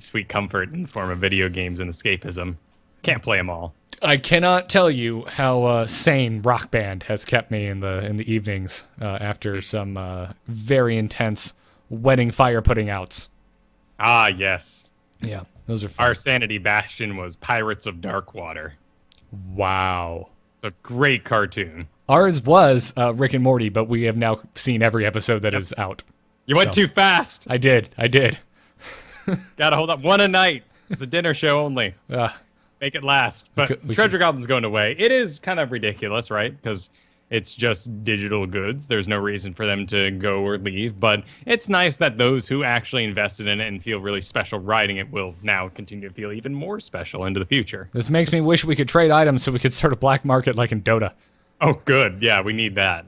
sweet comfort in the form of video games and escapism. Can't play them all. I cannot tell you how sane Rock Band has kept me in the evenings after some very intense wedding fire putting outs. Ah, yes. Yeah, those are fun. Our sanity bastion was Pirates of Darkwater. Wow. It's a great cartoon. Ours was Rick and Morty, but we have now seen every episode that is out. You went too fast. I did. Gotta hold up. One a night. It's a dinner show only. Make it last. But Treasure Goblin's going away. It is kind of ridiculous, right? Because it's just digital goods. There's no reason for them to go or leave. But it's nice that those who actually invested in it and feel really special riding it will now continue to feel even more special into the future. This makes me wish we could trade items so we could start a black market like in Dota. Oh, good. Yeah, we need that.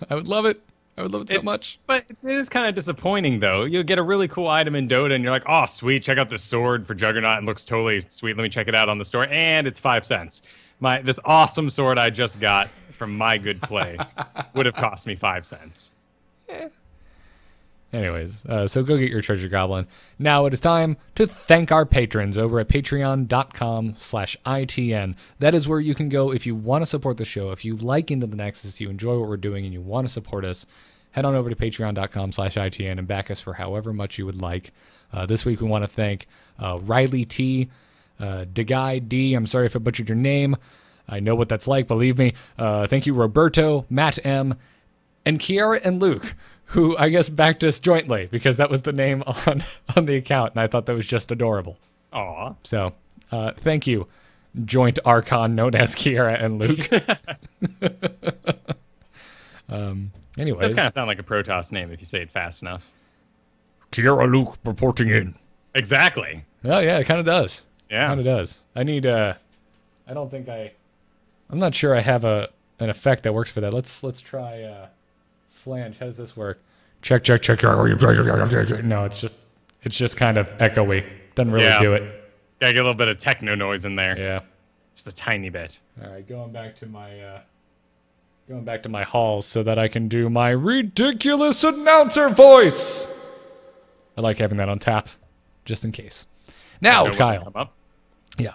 I would love it. I would love it so much. But it is kind of disappointing, though. You'll get a really cool item in Dota, and you're like, oh, sweet, check out this sword for Juggernaut. It looks totally sweet. Let me check it out on the store. And it's 5 cents. This awesome sword I just got from my good play would have cost me 5 cents. Anyways, so go get your Treasure Goblin. Now it is time to thank our patrons over at patreon.com/ITN. That is where you can go if you want to support the show. If you like Into the Nexus, you enjoy what we're doing, and you want to support us, head on over to patreon.com/ITN and back us for however much you would like. This week we want to thank Riley T, Deguy D, I'm sorry if I butchered your name. I know what that's like, believe me. Thank you, Roberto, Matt M, and Kiara and Luke, who I guess backed us jointly because that was the name on the account, and I thought that was just adorable. Aw. So, thank you, joint Archon known as Kiara and Luke. Anyways. Does kind of sound like a Protoss name if you say it fast enough. Kiara Luke reporting in. Exactly. Oh, yeah, it kind of does. Yeah. Kind of does. I need, I'm not sure I have an effect that works for that. Let's try, flange. How does this work? Check. No, it's just kind of echoey. Doesn't really do it. Gotta get a little bit of techno noise in there. Yeah. Just a tiny bit. All right, going back to my halls so that I can do my ridiculous announcer voice. I like having that on tap, just in case. Now, Kyle. Yeah.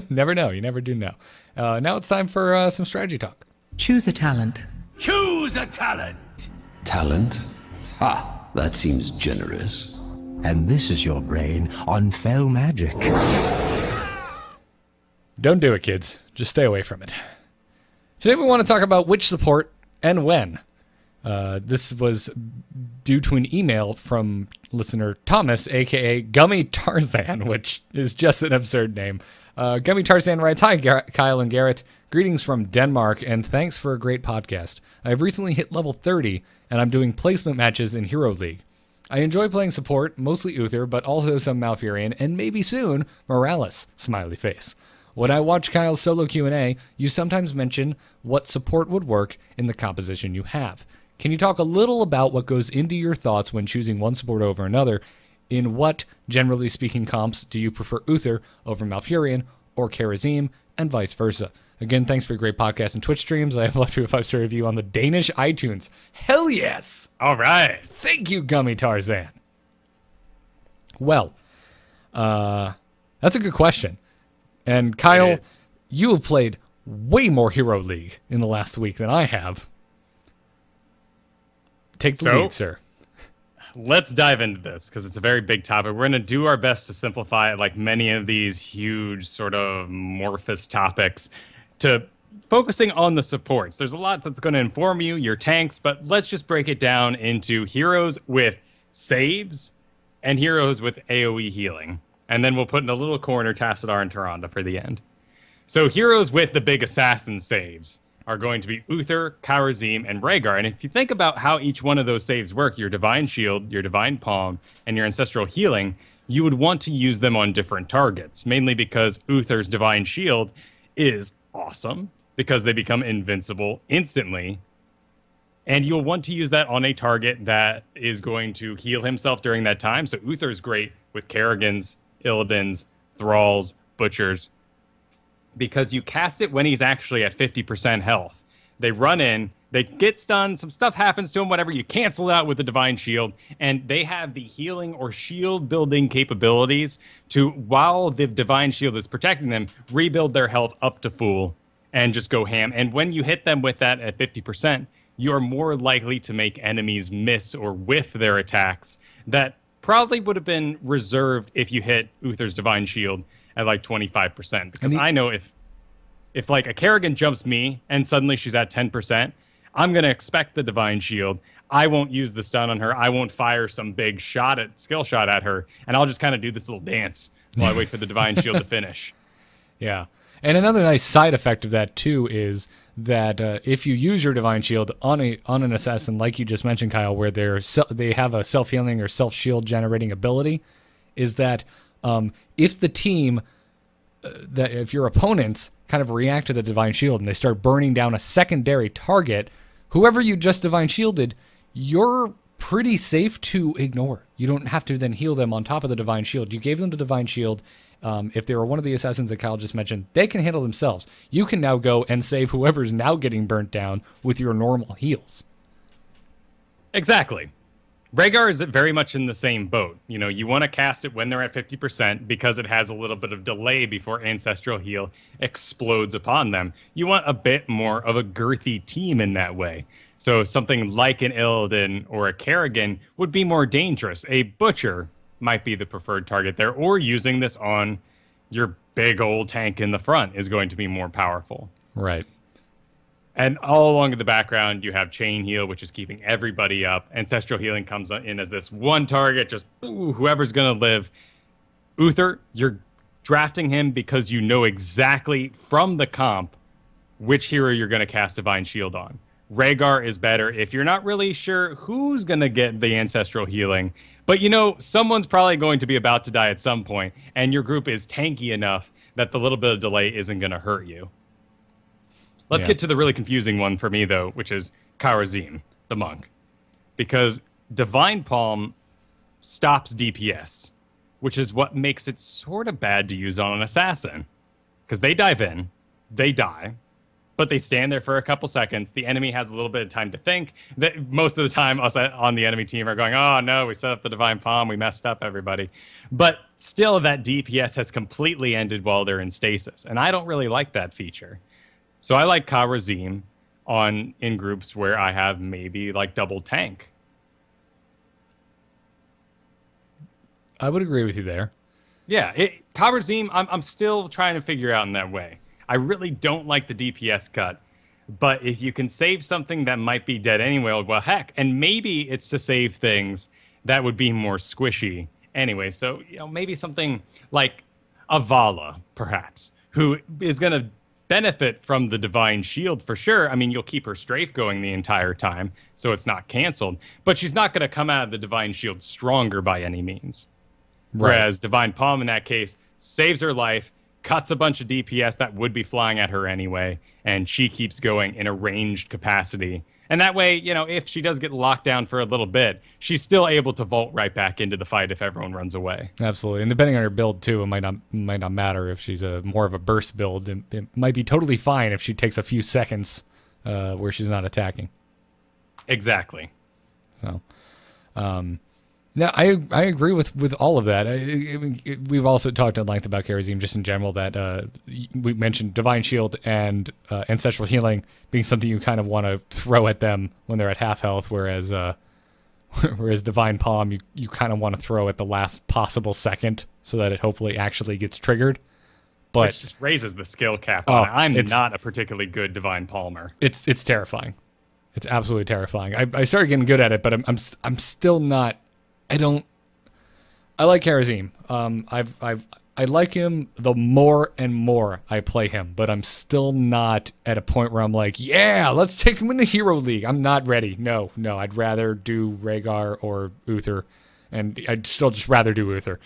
Never know. You never do know. Now it's time for some strategy talk. Choose a talent. Choose a talent. Talent? Ah, that seems generous. And this is your brain on fell magic. Don't do it, kids. Just stay away from it. Today we want to talk about which support and when. This was due to an email from listener Thomas, a.k.a. Gummy Tarzan, which is just an absurd name. Gummy Tarzan writes, "Hi, Kyle and Garrett. Greetings from Denmark, and thanks for a great podcast. I have recently hit level 30, and I'm doing placement matches in Hero League. I enjoy playing support, mostly Uther, but also some Malfurion, and maybe soon, Morales, smiley face. When I watch Kyle's solo Q&A, you sometimes mention what support would work in the composition you have. Can you talk a little about what goes into your thoughts when choosing one support over another? In what, generally speaking, comps do you prefer Uther over Malfurion or Kharazim, and vice versa? Again, thanks for a great podcast and Twitch streams. I have left you a 5-star review on the Danish iTunes. Hell yes! All right. Thank you, Gummy Tarzan. Well, that's a good question. And Kyle, you have played way more Hero League in the last week than I have. Take the lead, sir. Let's dive into this because it's a very big topic. We're going to do our best to simplify it, like many of these huge sort of amorphous topics, to focusing on the supports. There's a lot that's going to inform you, your tanks, but let's just break it down into heroes with saves and heroes with AoE healing. And then we'll put in a little corner Tassadar and Tyrande for the end. So heroes with the big assassin saves are going to be Uther, Kharazim, and Rhaegar. And if you think about how each one of those saves work, your Divine Shield, your Divine Palm, and your Ancestral Healing, you would want to use them on different targets, mainly because Uther's Divine Shield is awesome, because they become invincible instantly. And you'll want to use that on a target that is going to heal himself during that time. So Uther's great with Kerrigans, Illidan's, Thralls, Butchers, because you cast it when he's actually at 50% health. They run in, they get stunned, some stuff happens to him, whatever, you cancel it out with the Divine Shield, and they have the healing or shield building capabilities to, while the Divine Shield is protecting them, rebuild their health up to full and just go ham. And when you hit them with that at 50%, you're more likely to make enemies miss or whiff their attacks that probably would have been reserved if you hit Uther's Divine Shield at like 25%. Because I know if like a Kerrigan jumps me and suddenly she's at 10%, I'm going to expect the Divine Shield. I won't use the stun on her. I won't fire some big skill shot at her. And I'll just kind of do this little dance while I wait for the Divine Shield to finish. Yeah. And another nice side effect of that, too, is that if you use your Divine Shield on an assassin, like you just mentioned, Kyle, where they have a self-healing or self-shield generating ability, is that if the team, if your opponents kind of react to the Divine Shield and they start burning down a secondary target, whoever you just Divine Shielded, you're pretty safe to ignore. You don't have to then heal them on top of the Divine Shield. You gave them the Divine Shield. If they were one of the assassins that Kyle just mentioned, they can handle themselves. You can now go and save whoever's now getting burnt down with your normal heals. Exactly. Rhaegar is very much in the same boat. You know, you want to cast it when they're at 50% because it has a little bit of delay before Ancestral Heal explodes upon them. You want a bit more of a girthy team in that way. So something like an Illidan or a Kerrigan would be more dangerous. A Butcher might be the preferred target there, or using this on your big old tank in the front is going to be more powerful. Right. And all along in the background, you have Chain Heal, which is keeping everybody up. Ancestral Healing comes in as this one target, just whoever's going to live. Uther, you're drafting him because you know exactly from the comp which hero you're going to cast Divine Shield on. Rhaegar is better if you're not really sure who's going to get the Ancestral Healing. But you know, someone's probably going to be about to die at some point, and your group is tanky enough that the little bit of delay isn't going to hurt you. Let's get to the really confusing one for me, though, which is Kharazim, the monk. Because Divine Palm stops DPS, which is what makes it sort of bad to use on an assassin. Because they dive in, they die, but they stand there for a couple seconds. The enemy has a little bit of time to think. Most of the time, us on the enemy team are going, oh, no, we set up the Divine Palm. We messed up, everybody. But still, that DPS has completely ended while they're in stasis. And I don't really like that feature. So I like Kharazim in groups where I have maybe like double tank. I would agree with you there. Yeah, Kharazim, I'm still trying to figure out in that way. I really don't like the DPS cut, but if you can save something that might be dead anyway, well, heck, and maybe it's to save things that would be more squishy anyway. So, you know, maybe something like a Vala, perhaps, who is going to benefit from the Divine Shield for sure. I mean, you'll keep her strafe going the entire time, so it's not canceled. But she's not going to come out of the Divine Shield stronger by any means. Right. Whereas Divine Palm in that case saves her life, cuts a bunch of DPS that would be flying at her anyway, and she keeps going in a ranged capacity. And that way, you know, if she does get locked down for a little bit, she's still able to vault right back into the fight if everyone runs away. Absolutely. And depending on her build, too, it might not matter if she's more of a burst build. It might be totally fine if she takes a few seconds where she's not attacking. Exactly. So, yeah, I agree with all of that. We've also talked at length about Kharazim just in general, that we mentioned Divine Shield and Ancestral Healing being something you kind of want to throw at them when they're at half health, whereas Divine Palm you kind of want to throw at the last possible second so that it hopefully actually gets triggered. But which just raises the skill cap on it. I'm not a particularly good Divine Palmer. It's terrifying. It's absolutely terrifying. I started getting good at it, but I'm still not. I like Kharazim. I like him the more and more I play him, but I'm still not at a point where I'm like, yeah, let's take him in the Hero League. I'm not ready. No, I'd rather do Rhaegar or Uther, and I'd still just rather do Uther.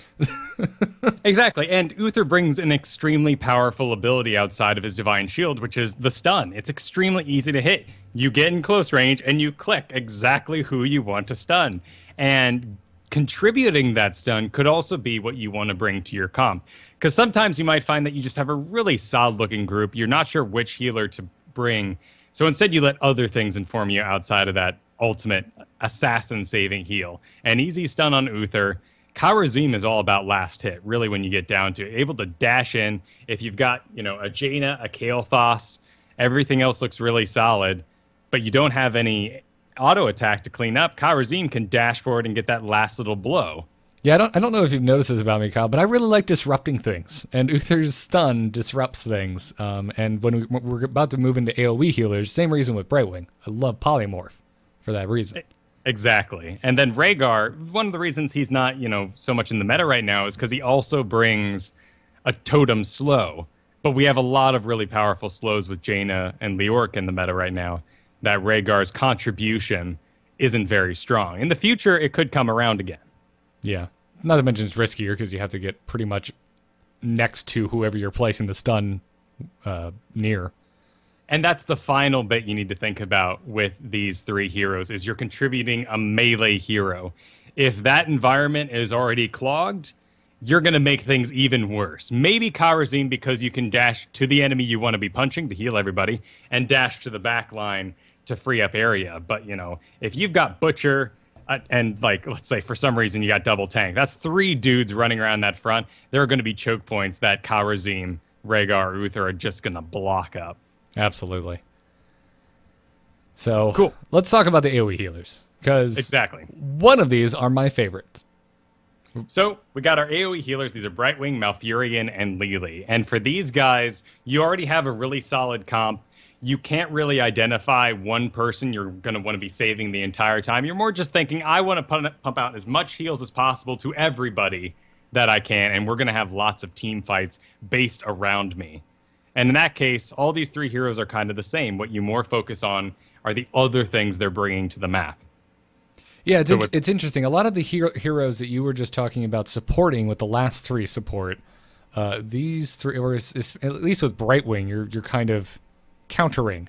Exactly, and Uther brings an extremely powerful ability outside of his Divine Shield, which is the stun. It's extremely easy to hit. You get in close range, and you click exactly who you want to stun. And contributing that stun could also be what you want to bring to your comp. Because sometimes you might find that you just have a really solid-looking group. You're not sure which healer to bring. So instead, you let other things inform you outside of that ultimate assassin-saving heal. An easy stun on Uther. Kharazim is all about last hit, really, when you get down to it. Able to dash in. If you've got, you know, a Jaina, a Kael'thas, everything else looks really solid, but you don't have any auto attack to clean up, Kharazim can dash forward and get that last little blow. Yeah, I don't know if you've noticed this about me, Kyle, but I really like disrupting things, and Uther's stun disrupts things. And when we're about to move into AoE healers, same reason with Brightwing. I love Polymorph for that reason. Exactly. And then Rhaegar, one of the reasons he's not, you know, so much in the meta right now is because he also brings a totem slow. But we have a lot of really powerful slows with Jaina and Leoric in the meta right now, that Rhaegar's contribution isn't very strong. In the future, it could come around again. Yeah. Not to mention it's riskier because you have to get pretty much next to whoever you're placing the stun near. And that's the final bit you need to think about with these three heroes, is you're contributing a melee hero. If that environment is already clogged, you're going to make things even worse. Maybe Kharazim, because you can dash to the enemy you want to be punching to heal everybody, and dash to the back line to free up area. But, you know, if you've got Butcher and, like, let's say for some reason you got double tank, that's three dudes running around that front. There are going to be choke points that Kharazim, Rhaegar, or Uther are just going to block up. Absolutely. So cool. Let's talk about the AoE healers, because exactly one of these are my favorites. So we got our AoE healers. These are Brightwing, Malfurion, and Lily. And for these guys, you already have a really solid comp. You can't really identify one person you're going to want to be saving the entire time. You're more just thinking, I want to pump out as much heals as possible to everybody that I can, and we're going to have lots of team fights based around me. And in that case, all these three heroes are kind of the same. What you more focus on are the other things they're bringing to the map. Yeah, it's interesting. A lot of the heroes that you were just talking about supporting with the last three support, these three, or at least with Brightwing, you're kind of countering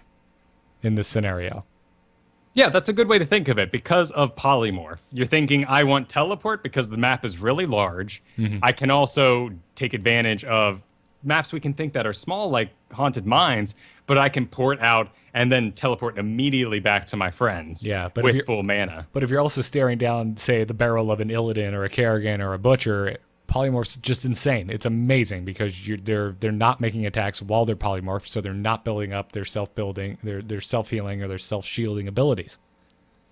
in this scenario. Yeah, that's a good way to think of it. Because of Polymorph, you're thinking, I want teleport because the map is really large. Mm-hmm. I can also take advantage of maps we can think that are small, like Haunted Mines, but I can port out and then teleport immediately back to my friends but with full mana. But if you're also staring down, say, the barrel of an Illidan or a Kerrigan or a Butcher, Polymorph's just insane. It's amazing because they're not making attacks while they're polymorphed, so they're not building up their self-building, their self-healing or their self-shielding abilities.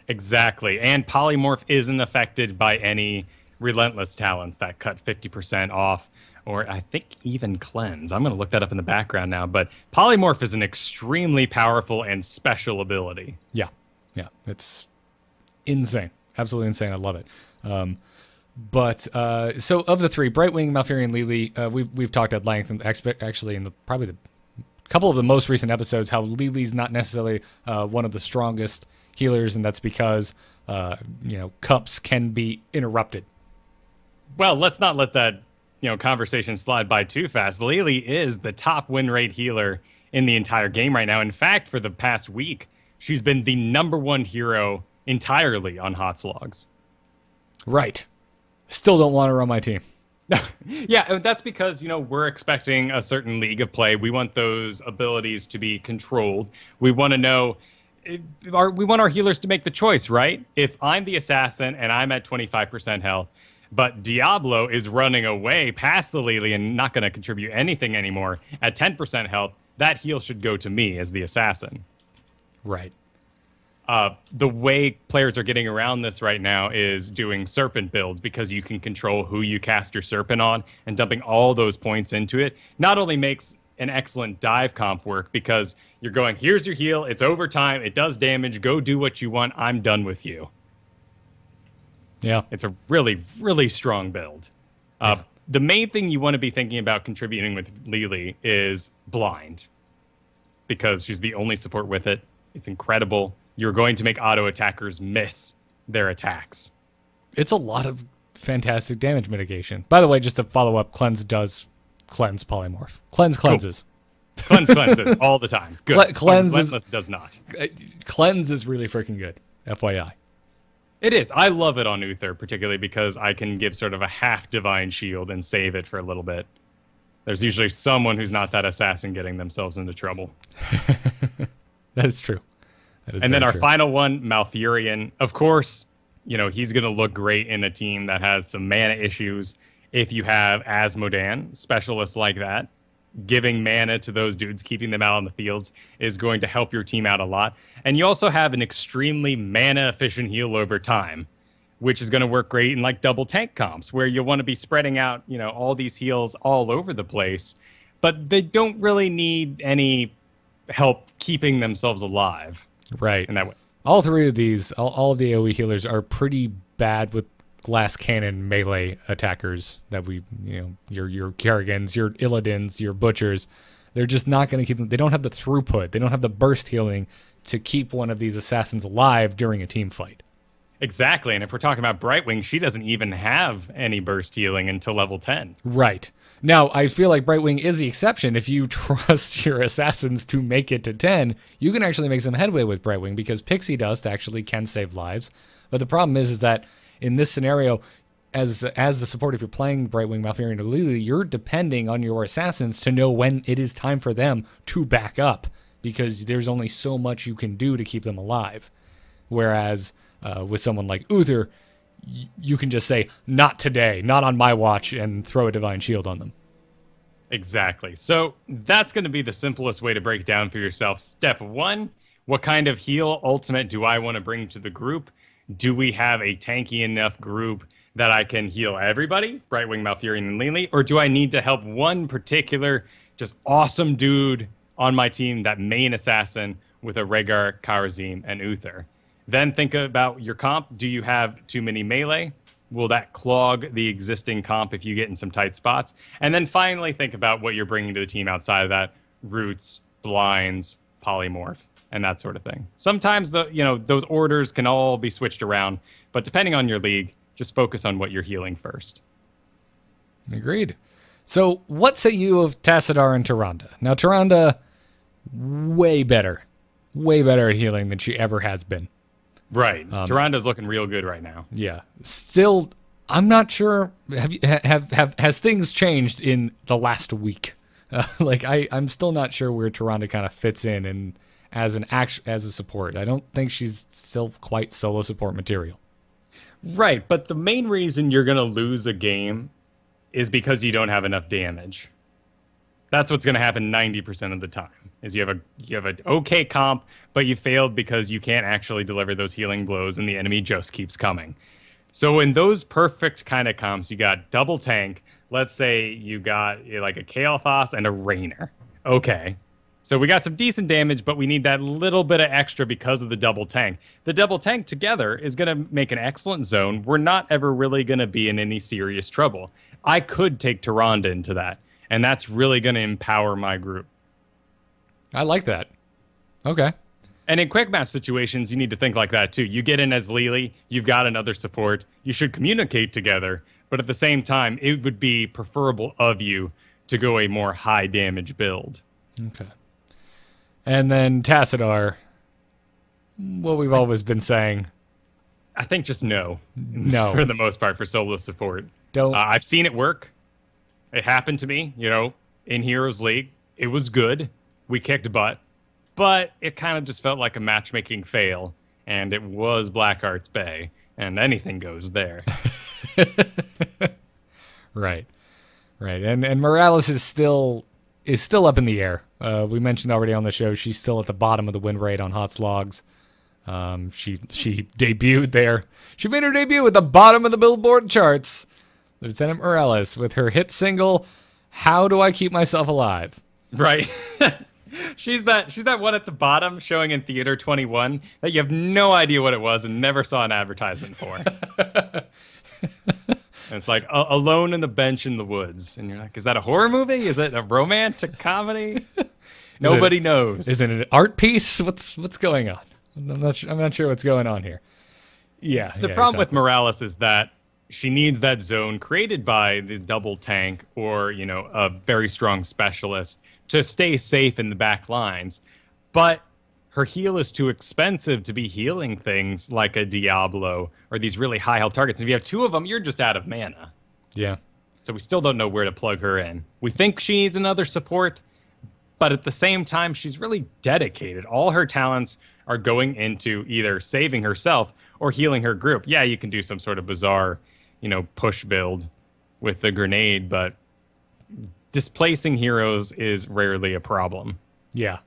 Exactly, and Polymorph isn't affected by any Relentless talents that cut 50% off, or I think even Cleanse. I'm going to look that up in the background now, but Polymorph is an extremely powerful and special ability. Yeah, it's insane. Absolutely insane. I love it. But so of the three, Brightwing, Malfurion, Lily, we've talked at length, and actually in probably the couple of the most recent episodes how Lily's not necessarily one of the strongest healers, and that's because cups can be interrupted. Well, let's not let that conversation slide by too fast. Lily is the top win rate healer in the entire game right now. In fact, for the past week, she's been the #1 hero entirely on Hot Slogs. Right. Still don't want her on my team. Yeah, that's because, we're expecting a certain league of play. We want those abilities to be controlled. We want to know, we want our healers to make the choice, right? If I'm the assassin and I'm at 25% health, but Diablo is running away past the Lily and not going to contribute anything anymore at 10% health, that heal should go to me as the assassin. Right. The way players are getting around this right now is doing serpent builds, because you can control who you cast your serpent on, and dumping all those points into it not only makes an excellent dive comp work, because you're going, here's your heal, it's overtime, it does damage, go do what you want, I'm done with you. Yeah. It's a really, really strong build. The main thing you want to be thinking about contributing with Lily is blind, because she's the only support with it. It's incredible. You're going to make auto attackers miss their attacks. It's a lot of fantastic damage mitigation. By the way, just to follow up, Cleanse does cleanse polymorph. Cleanses. Cool. Cleanses all the time. Good. Cleanse does not. Cleanse is really freaking good. FYI. It is. I love it on Uther, particularly because I can give sort of a half divine shield and save it for a little bit. There's usually someone who's not that assassin getting themselves into trouble. That is true. And then our final one, Malfurion. Of course, he's going to look great in a team that has some mana issues. If you have Asmodan, specialists like that, giving mana to those dudes, keeping them out on the fields, is going to help your team out a lot. And you also have an extremely mana-efficient heal over time, which is going to work great in double tank comps, where you'll want to be spreading out, all these heals all over the place, but they don't really need any help keeping themselves alive. Right. In that way. All three of these, all of the AoE healers are pretty bad with glass cannon melee attackers that your Kerrigans, your Illidan's, your Butchers. They're just not going to keep them. They don't have the throughput. They don't have the burst healing to keep one of these assassins alive during a team fight. Exactly. And if we're talking about Brightwing, she doesn't even have any burst healing until level 10. Right. Now, I feel like Brightwing is the exception. If you trust your assassins to make it to 10, you can actually make some headway with Brightwing, because Pixie Dust actually can save lives. But the problem is that in this scenario, as the support, if you're playing Brightwing, Malfurion, or Lily, you're depending on your assassins to know when it is time for them to back up, because there's only so much you can do to keep them alive. Whereas with someone like Uther, you can just say, not today, not on my watch, and throw a Divine Shield on them. Exactly. So that's going to be the simplest way to break down for yourself. Step 1, what kind of heal ultimate do I want to bring to the group? Do we have a tanky enough group that I can heal everybody, Brightwing, Malfurion, and Lily? Or do I need to help one particular just awesome dude on my team, that main assassin, with a Rhaegar, Kharazim, and Uther? Then think about your comp. Do you have too many melee? Will that clog the existing comp if you get in some tight spots? And then finally think about what you're bringing to the team outside of that: roots, blinds, polymorph, and that sort of thing. Sometimes those orders can all be switched around, but depending on your league, just focus on what you're healing first. Agreed. So what say you of Tassadar and Tyrande? Now, Tyrande, way better at healing than she ever has been. Right. Tyranda's looking real good right now. Yeah. Still, I'm not sure. Has things changed in the last week? I'm still not sure where Tyrande kind of fits in and as a support. I don't think she's still quite solo support material. Right, but the main reason you're going to lose a game is because you don't have enough damage. That's what's going to happen 90% of the time. Is you have an okay comp, but you failed because you can't actually deliver those healing blows, and the enemy just keeps coming. So in those perfect kind of comps, you got double tank. Let's say you got like a Kael'thas and a Raynor. Okay, so we got some decent damage, but we need that little bit of extra because of the double tank. The double tank together is going to make an excellent zone. We're not ever really going to be in any serious trouble. I could take Tyrande into that, and that's really going to empower my group. I like that. Okay. And in quick match situations, you need to think like that too. You get in as Lily, you've got another support. You should communicate together, but at the same time, it would be preferable of you to go a more high damage build. Okay. And then Tassadar, what we've always been saying. I think just no. No. For the most part, for solo support. Don't. I've seen it work. It happened to me, in Heroes League. It was good. We kicked butt. But it kind of just felt like a matchmaking fail, and it was Blackheart's Bay, and anything goes there. Right. And Morales is still up in the air. We mentioned already on the show she's still at the bottom of the win rate on Hot Slogs. She debuted there. She made her debut at the bottom of the Billboard charts. Lieutenant Morales with her hit single, "How Do I Keep Myself Alive?" Right. She's that one at the bottom showing in Theater 21 that you have no idea what it was and never saw an advertisement for. And it's like Alone in the Bench in the Woods. And you're like, is that a horror movie? Is it a romantic comedy? Nobody knows. Is it an art piece? What's going on? I'm not sure what's going on here. Yeah. The problem with Morales is that she needs that zone created by the double tank or, a very strong specialist to stay safe in the back lines. But her heal is too expensive to be healing things like a Diablo or these really high health targets. And if you have two of them, you're just out of mana. Yeah. So we still don't know where to plug her in. We think she needs another support, but at the same time, she's really dedicated. All her talents are going into either saving herself or healing her group. Yeah, you can do some sort of bizarre, push build with the grenade, but displacing heroes is rarely a problem. Yeah,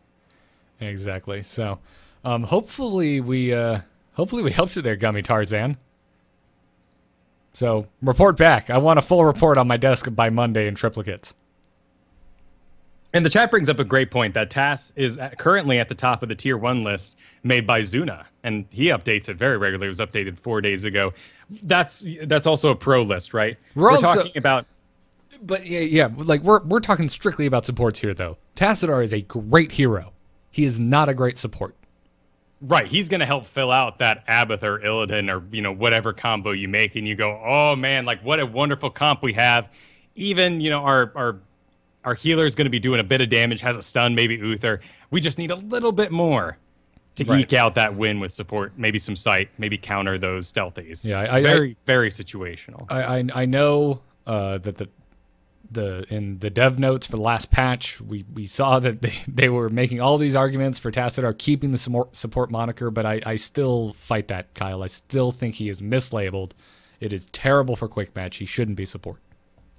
exactly. So, hopefully we helped you there, Gummy Tarzan. So report back. I want a full report on my desk by Monday in triplicates. And the chat brings up a great point that Tass is currently at the top of the tier 1 list made by Zuna, and he updates it very regularly. It was updated 4 days ago. That's also a pro list, right? We're talking about. But yeah, like we're talking strictly about supports here, though. Tassadar is a great hero. He is not a great support. Right, he's going to help fill out that Abath or Illidan or whatever combo you make, and you go, oh man, like what a wonderful comp we have. Even our healer is going to be doing a bit of damage, has a stun, maybe Uther. We just need a little bit more to eke out that win with support, maybe some sight, maybe counter those stealthies. Yeah, very situational. I know that in the dev notes for the last patch, we saw that they were making all these arguments for Tassadar keeping the support moniker, but I still fight that, Kyle. I still think he is mislabeled. It is terrible for quick match. He shouldn't be support.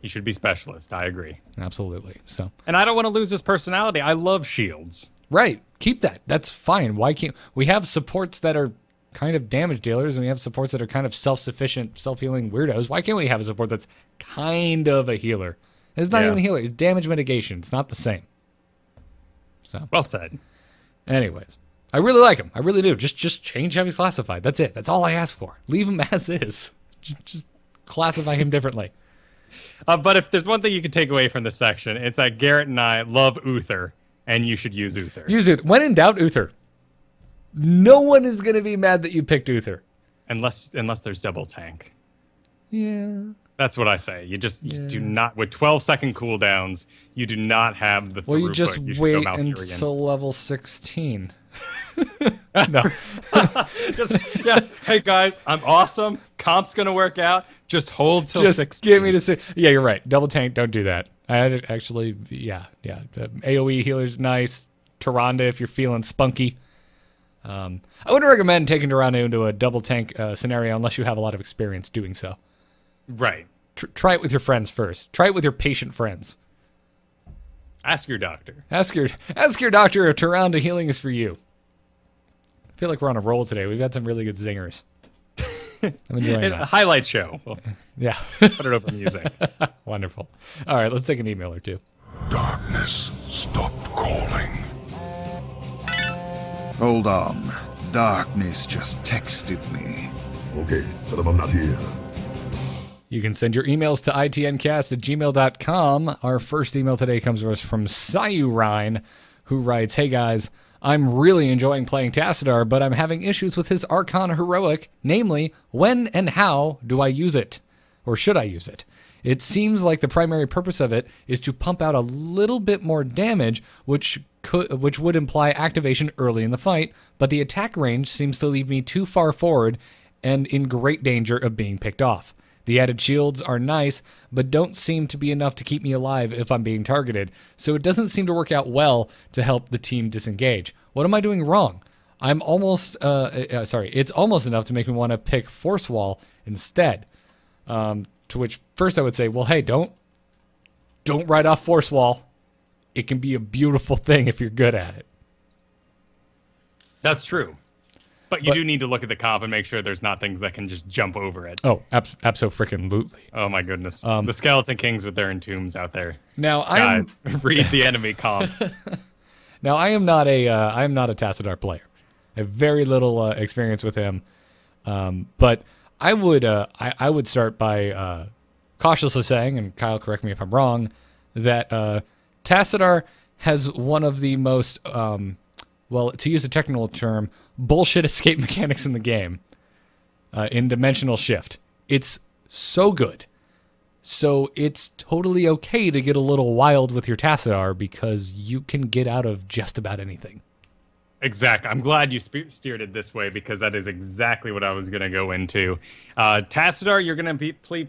He should be specialist. I agree. Absolutely. So, and I don't want to lose his personality. I love shields. Right. Keep that. That's fine. Why can't we have supports that are kind of damage dealers, and we have supports that are kind of self-sufficient, self-healing weirdos? Why can't we have a support that's kind of a healer? It's not even a healer. It's damage mitigation. It's not the same. So well said. Anyways, I really like him. I really do. Just change how he's classified. That's it. That's all I ask for. Leave him as is. Just classify him differently. But if there's one thing you can take away from this section, it's that Garrett and I love Uther, and you should use Uther. Use Uther. When in doubt, Uther. No one is going to be mad that you picked Uther. Unless there's double tank. Yeah. That's what I say. You do not, with 12-second cooldowns, you do not have the throughput. Well, you just wait until level 16. No. Hey guys, I'm awesome. Comp's gonna work out. Just hold till 16. Give me the 6. Yeah, you're right. Double tank, don't do that. I had it actually. Yeah. AOE healer's nice. Tyrande if you're feeling spunky. I wouldn't recommend taking Tyrande into a double tank scenario unless you have a lot of experience doing so. Right. Try it with your friends first. Try it with your patient friends. Ask your doctor. Ask your doctor if Tyrande healing is for you. I feel like we're on a roll today. We've got some really good zingers. I'm enjoying that. A highlight show. Well, yeah. Put it over music. Wonderful. All right, let's take an email or two. Darkness stopped calling. Hold on. Darkness just texted me. Okay, tell him I'm not here. You can send your emails to itncast@gmail.com. Our first email today comes to us from Sayurine, who writes, "Hey guys, I'm really enjoying playing Tassadar, but I'm having issues with his Archon heroic, namely, when and how do I use it? Or should I use it? It seems like the primary purpose of it is to pump out a little bit more damage, which would imply activation early in the fight, but the attack range seems to leave me too far forward and in great danger of being picked off. The added shields are nice, but don't seem to be enough to keep me alive if I'm being targeted, so it doesn't seem to work out well to help the team disengage. What am I doing wrong? I'm almost, it's almost enough to make me want to pick Force Wall instead." To which first I would say, well, hey, don't write off Force Wall. It can be a beautiful thing if you're good at it. That's true. But you do need to look at the comp and make sure there's not things that can just jump over it. Oh, abso-freaking-lutely. Oh my goodness. The Skeleton Kings with their entombs out there. Now, guys, read the enemy comp. Now, I am not a Tassadar player. I have very little experience with him. But I would start by cautiously saying, and Kyle, correct me if I'm wrong, that Tassadar has one of the most, well, to use a technical term, bullshit escape mechanics in the game, in Dimensional Shift. It's so good. So it's totally okay to get a little wild with your Tassadar because you can get out of just about anything. Exactly. I'm glad you steered it this way because that is exactly what I was going to go into. Tassadar, you're going to be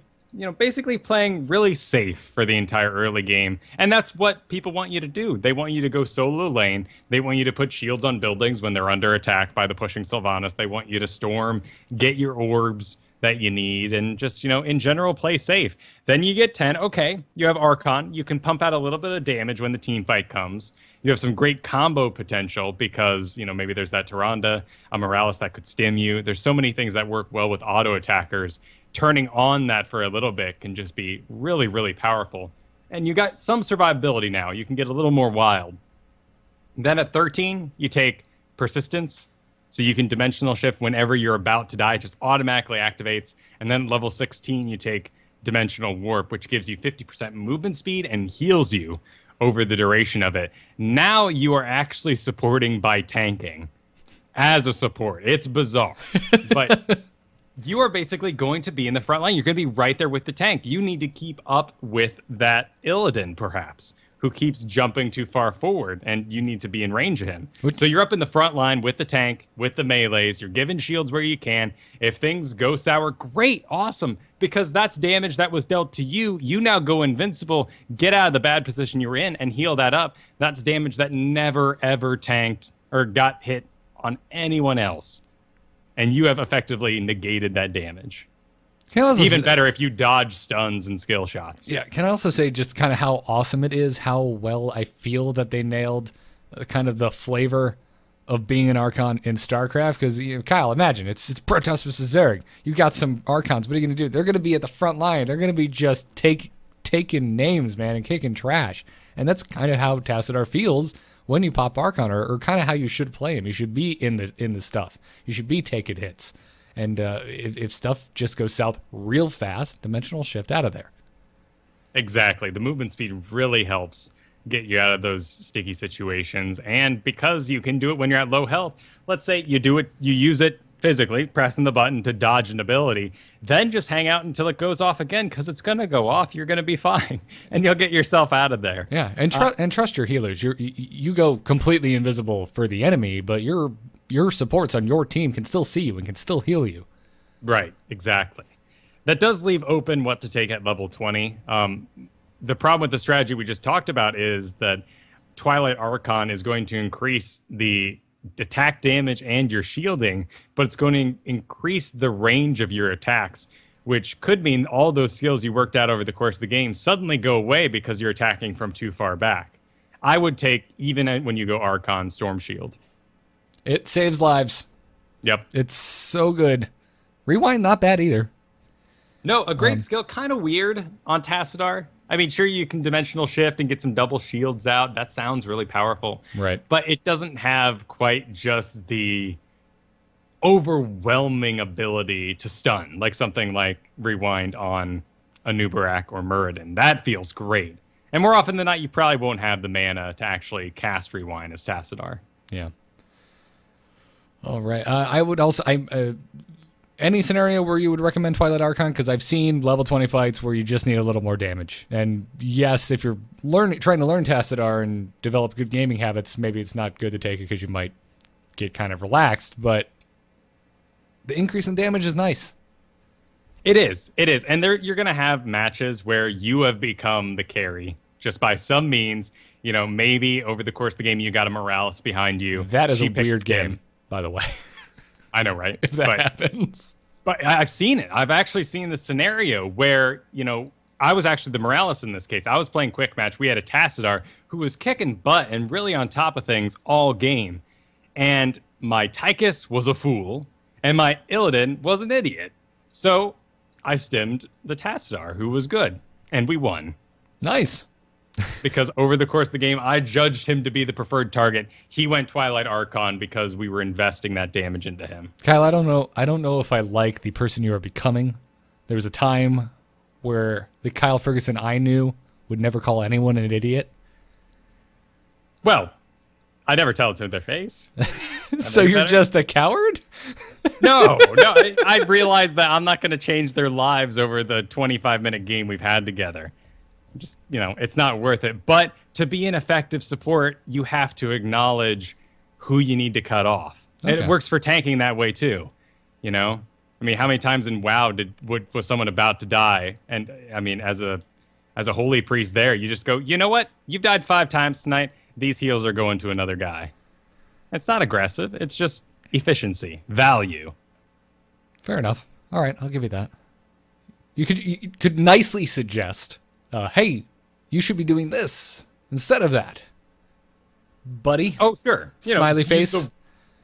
basically playing really safe for the entire early game. And that's what people want you to do. They want you to go solo lane. They want you to put shields on buildings when they're under attack by the pushing Sylvanas. They want you to storm, get your orbs that you need, and just, in general, play safe. Then you get 10. Okay, you have Archon. You can pump out a little bit of damage when the team fight comes. You have some great combo potential because, maybe there's that Tyrande, a Morales that could stim you. There's so many things that work well with auto attackers. Turning on that for a little bit can just be really, really powerful. And you got some survivability now. You can get a little more wild. Then at 13, you take Persistence. So you can dimensional shift whenever you're about to die. It just automatically activates. And then level 16, you take Dimensional Warp, which gives you 50% movement speed and heals you over the duration of it. Now you are actually supporting by tanking as a support. It's bizarre. But you are basically going to be in the front line. You're going to be right there with the tank. You need to keep up with that Illidan, perhaps, who keeps jumping too far forward, and you need to be in range of him. So you're up in the front line with the tank, with the melees. You're giving shields where you can. If things go sour, great, awesome, because that's damage that was dealt to you. You now go invincible, get out of the bad position you were in, and heal that up. That's damage that never, ever tanked or got hit on anyone else. And you have effectively negated that damage. Even better if you dodge stuns and skill shots. Yeah, can I also say just kind of how awesome it is, how well I feel that they nailed kind of the flavor of being an Archon in StarCraft? Because, Kyle, imagine, it's Protoss versus Zerg. You got some Archons, what are you going to do? They're going to be at the front line. They're going to be just taking names, man, and kicking trash. And that's kind of how Tassadar feels when you pop Archon, or kind of how you should play him. You should be in the stuff. You should be taking hits. And if stuff just goes south real fast, dimensional shift out of there. Exactly. The movement speed really helps get you out of those sticky situations. And because you can do it when you're at low health, let's say you use it physically, pressing the button to dodge an ability, then just hang out until it goes off again, because it's going to go off. You're going to be fine, and you'll get yourself out of there. Yeah, and trust your healers. You go completely invisible for the enemy, but your supports on your team can still see you and can still heal you. Right, exactly. That does leave open what to take at level 20. The problem with the strategy we just talked about is that Twilight Archon is going to increase the attack damage and your shielding, but it's going to increase the range of your attacks, which could mean all those skills you worked out over the course of the game suddenly go away because you're attacking from too far back. I would take, even when you go Archon, Storm Shield. It saves lives. Yep. It's so good. Rewind, not bad either. No, a great skill. Kind of weird on Tassadar. I mean, sure, you can dimensional shift and get some double shields out. That sounds really powerful. Right. But it doesn't have quite just the overwhelming ability to stun, like something like Rewind on Anubarak or Muradin. That feels great. And more often than not, you probably won't have the mana to actually cast Rewind as Tassadar. Yeah. All right. I would also... any scenario where you would recommend Twilight Archon? Because I've seen level 20 fights where you just need a little more damage. And yes, if you're trying to learn Tassadar and develop good gaming habits, maybe it's not good to take it because you might get kind of relaxed. But the increase in damage is nice. It is. And you're going to have matches where you have become the carry just by some means. You know, maybe over the course of the game, you got a Morales behind you. That is a weird game, by the way. I know, right? If that happens. But I've seen it. I've actually seen the scenario where, you know, I was actually the Morales in this case. I was playing quick match. We had a Tassadar who was kicking butt and really on top of things all game. And my Tychus was a fool, and my Illidan was an idiot. So I stemmed the Tassadar, who was good, and we won. Nice. Because over the course of the game, I judged him to be the preferred target. He went Twilight Archon because we were investing that damage into him. Kyle, I don't know if I like the person you are becoming. There was a time where the Kyle Ferguson I knew would never call anyone an idiot. Well, I never tell it to their face. So you're just a coward? No. I realized that I'm not going to change their lives over the 25-minute game we've had together. Just, you know, it's not worth it. But to be an effective support, you have to acknowledge who you need to cut off. Okay. And it works for tanking that way too. You know, I mean, how many times in WoW was someone about to die? And I mean, as a holy priest there, you just go, you know what? You've died 5 times tonight. These heals are going to another guy. It's not aggressive. It's just efficiency, value. Fair enough. All right, I'll give you that. You could nicely suggest, hey, you should be doing this instead of that, buddy. Oh, sure. Smiley face.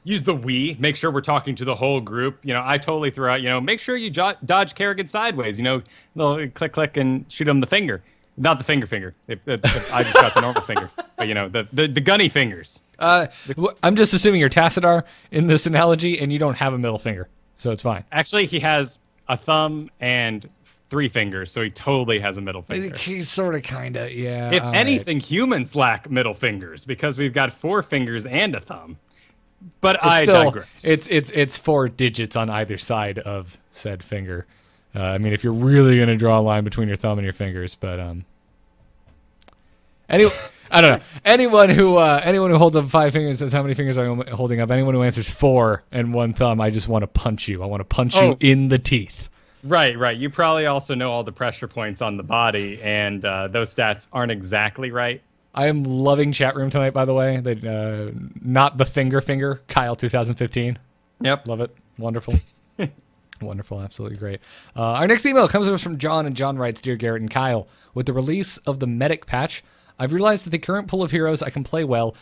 Use the we. Make sure we're talking to the whole group. You know, I totally threw out, you know, make sure you dodge Kerrigan sideways. You know, little click, click, and shoot him the finger. Not the finger. I just got the normal finger. But, you know, the gunny fingers. I'm just assuming you're Tassadar in this analogy, and you don't have a middle finger, so it's fine. Actually, he has a thumb and 3 fingers, so he totally has a middle finger. He's sort of, kind of, yeah. If anything, humans lack middle fingers because we've got 4 fingers and a thumb. But I digress. It's 4 digits on either side of said finger. I mean, if you're really going to draw a line between your thumb and your fingers, but anyway, I don't know. Anyone who holds up 5 fingers and says how many fingers are you holding up? Anyone who answers 4 and 1 thumb, I just want to punch you. I want to punch you in the teeth. Right. You probably also know all the pressure points on the body, and those stats aren't exactly right. I am loving chat room tonight, by the way. Not the finger, Kyle 2015. Yep. Love it. Wonderful. Wonderful. Absolutely great. Our next email comes to us from John, and John writes, Dear Garrett and Kyle, with the release of the Medic patch, I've realized that the current pool of heroes I can play well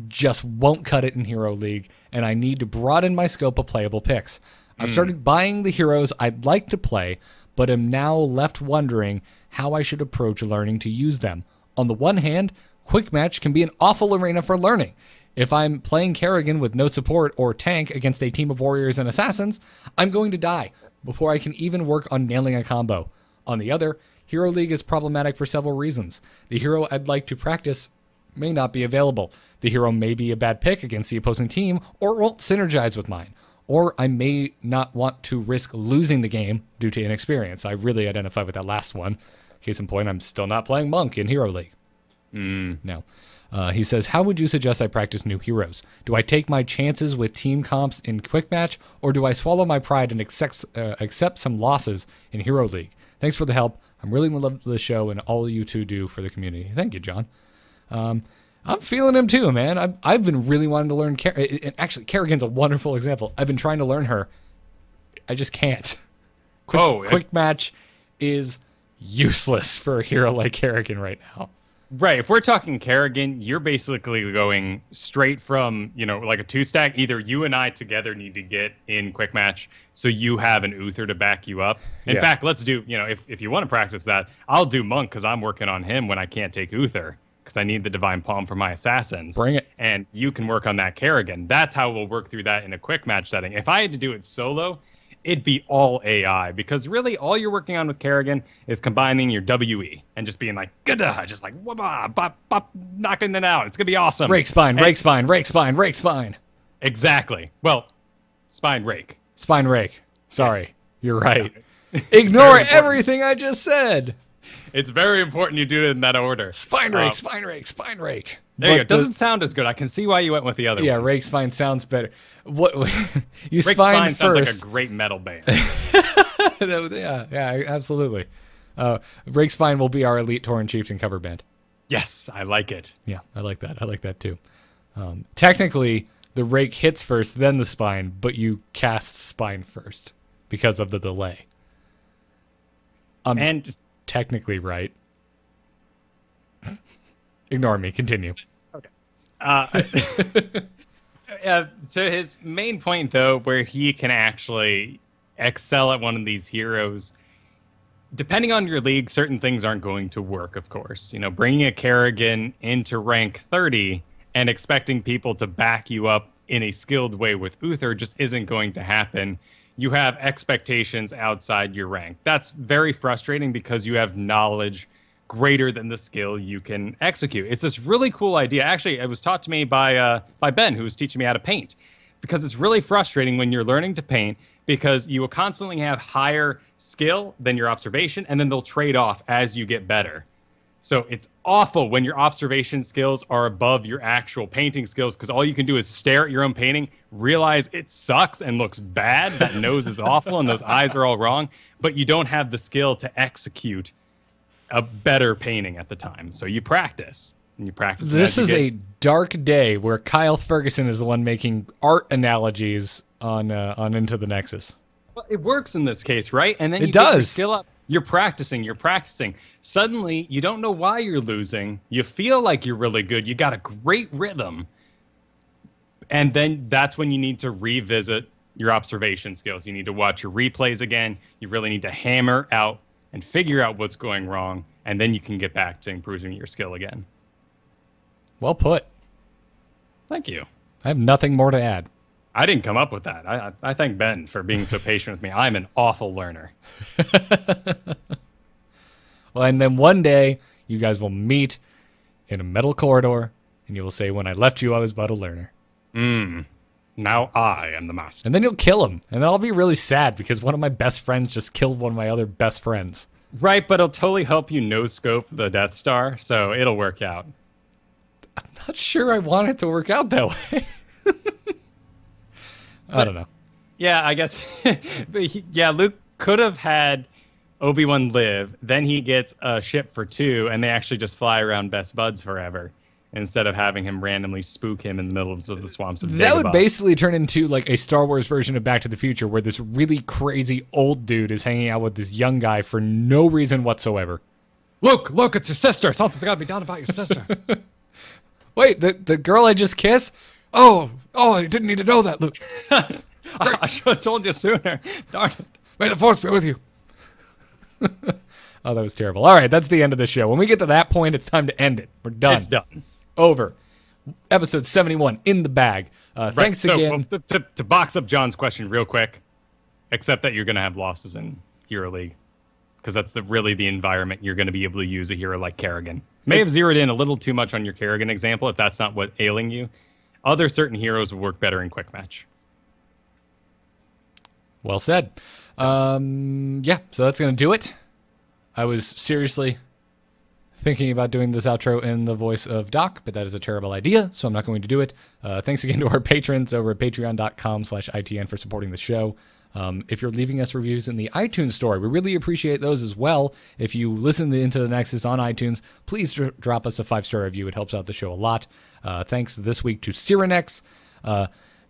just won't cut it in Hero League, and I need to broaden my scope of playable picks. I've started buying the heroes I'd like to play, but am now left wondering how I should approach learning to use them. On the one hand, Quick Match can be an awful arena for learning. If I'm playing Kerrigan with no support or tank against a team of warriors and assassins, I'm going to die before I can even work on nailing a combo. On the other, Hero League is problematic for several reasons. The hero I'd like to practice may not be available. The hero may be a bad pick against the opposing team or won't synergize with mine. Or I may not want to risk losing the game due to inexperience. I really identify with that last one. Case in point, I'm still not playing Monk in Hero League. No. He says, how would you suggest I practice new heroes? Do I take my chances with team comps in Quick Match, or do I swallow my pride and accept some losses in Hero League? Thanks for the help. I'm really in love with the show and all you two do for the community. Thank you, John. I'm feeling him too, man. I've been really wanting to learn actually, Kerrigan's a wonderful example. I've been trying to learn her. I just can't. Quick Match is useless for a hero like Kerrigan right now. Right. If we're talking Kerrigan, you're basically going straight from, you know, like a 2-stack. Either you and I together need to get in Quick Match so you have an Uther to back you up. In fact, let's do, you know, if you want to practice that, I'll do Monk because I'm working on him when I can't take Uther because I need the Divine Palm for my assassins. Bring it. And you can work on that Kerrigan. That's how we'll work through that in a Quick Match setting. If I had to do it solo, it'd be all AI, because really all you're working on with Kerrigan is combining your WE and just being like, gada, just like, wah, bop, bop, knocking it out. It's going to be awesome. Rake spine, rake spine, rake spine, rake spine. Exactly. Well, spine rake. Spine rake. Sorry. Yes. You're right. Ignore everything I just said. It's very important you do it in that order. Spine rake, spine rake, spine rake. There you go. Doesn't sound as good. I can see why you went with the other one. Yeah, rake spine sounds better. What you rake spine sounds first. like a great metal band. yeah, absolutely. Rake spine will be our elite Tauren Chieftain cover band. Yes, I like it. Yeah, I like that. I like that too. Technically, the rake hits first, then the spine, but you cast spine first because of the delay. And just technically right. Ignore me. Continue. Okay. So his main point, though, where he can actually excel at one of these heroes, depending on your league, certain things aren't going to work, of course. You know, bringing a Kerrigan into rank 30 and expecting people to back you up in a skilled way with Uther just isn't going to happen. You have expectations outside your rank. That's very frustrating because you have knowledge greater than the skill you can execute. It's this really cool idea. Actually, it was taught to me by Ben, who was teaching me how to paint, because it's really frustrating when you're learning to paint because you will constantly have higher skill than your observation, and then they'll trade off as you get better. So it's awful when your observation skills are above your actual painting skills, because all you can do is stare at your own painting, realize it sucks and looks bad, that nose is awful, and those eyes are all wrong, but you don't have the skill to execute a better painting at the time. So you practice, and you practice. This is a dark day where Kyle Ferguson is the one making art analogies on Into the Nexus. Well, it works in this case, right? And then it you does. Get your skill up. You're practicing. Suddenly, you don't know why you're losing. You feel like you're really good. You got a great rhythm. And then that's when you need to revisit your observation skills. You need to watch your replays again. You really need to hammer out and figure out what's going wrong. And then you can get back to improving your skill again. Well put. Thank you. I have nothing more to add. I didn't come up with that. I thank Ben for being so patient with me. I'm an awful learner. Well, and then one day, you guys will meet in a metal corridor, and you will say, when I left you, I was but a learner. Now I am the master. And then you'll kill him. And then I'll be really sad because one of my best friends just killed one of my other best friends. Right, but it'll totally help you no-scope the Death Star, so it'll work out. I'm not sure I want it to work out that way. I don't know. Yeah, I guess. But Luke could have had Obi-Wan live. Then he gets a ship for 2, and they actually just fly around best buds forever instead of having him randomly spook him in the middle of the swamps of Dagobah. That would basically turn into like a Star Wars version of Back to the Future, where this really crazy old dude is hanging out with this young guy for no reason whatsoever. Luke, it's your sister. Something's got to be done about your sister. Wait, the girl I just kissed? Oh, I didn't need to know that, Luke. I should have told you sooner. Darn it. May the Force be with you. Oh, that was terrible. All right, that's the end of the show. When we get to that point, it's time to end it. We're done. It's done. Over. Episode 71 in the bag. Thanks again. To box up John's question real quick, except that you're going to have losses in Hero League, because that's really the environment you're going to be able to use a hero like Kerrigan. May have zeroed in a little too much on your Kerrigan example if that's not what ailing you. Other certain heroes will work better in quick match. Well said. Yeah, so that's going to do it. I was seriously thinking about doing this outro in the voice of Doc, but that is a terrible idea, so I'm not going to do it. Thanks again to our patrons over at patreon.com/ITN for supporting the show. If you're leaving us reviews in the iTunes store, we really appreciate those as well. If you listen to Into the Nexus on iTunes, please drop us a 5-star review. It helps out the show a lot. Thanks this week to Cyrenex,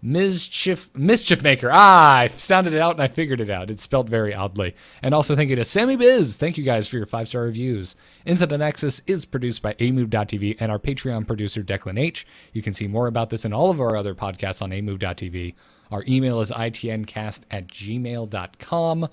Mischief Maker. I sounded it out and I figured it out. It's spelled very oddly. And also thank you to Sammy Biz. Thank you guys for your 5-star reviews. Into the Nexus is produced by amove.tv and our Patreon producer Declan H. You can see more about this and all of our other podcasts on amove.tv. Our email is itncast@gmail.com.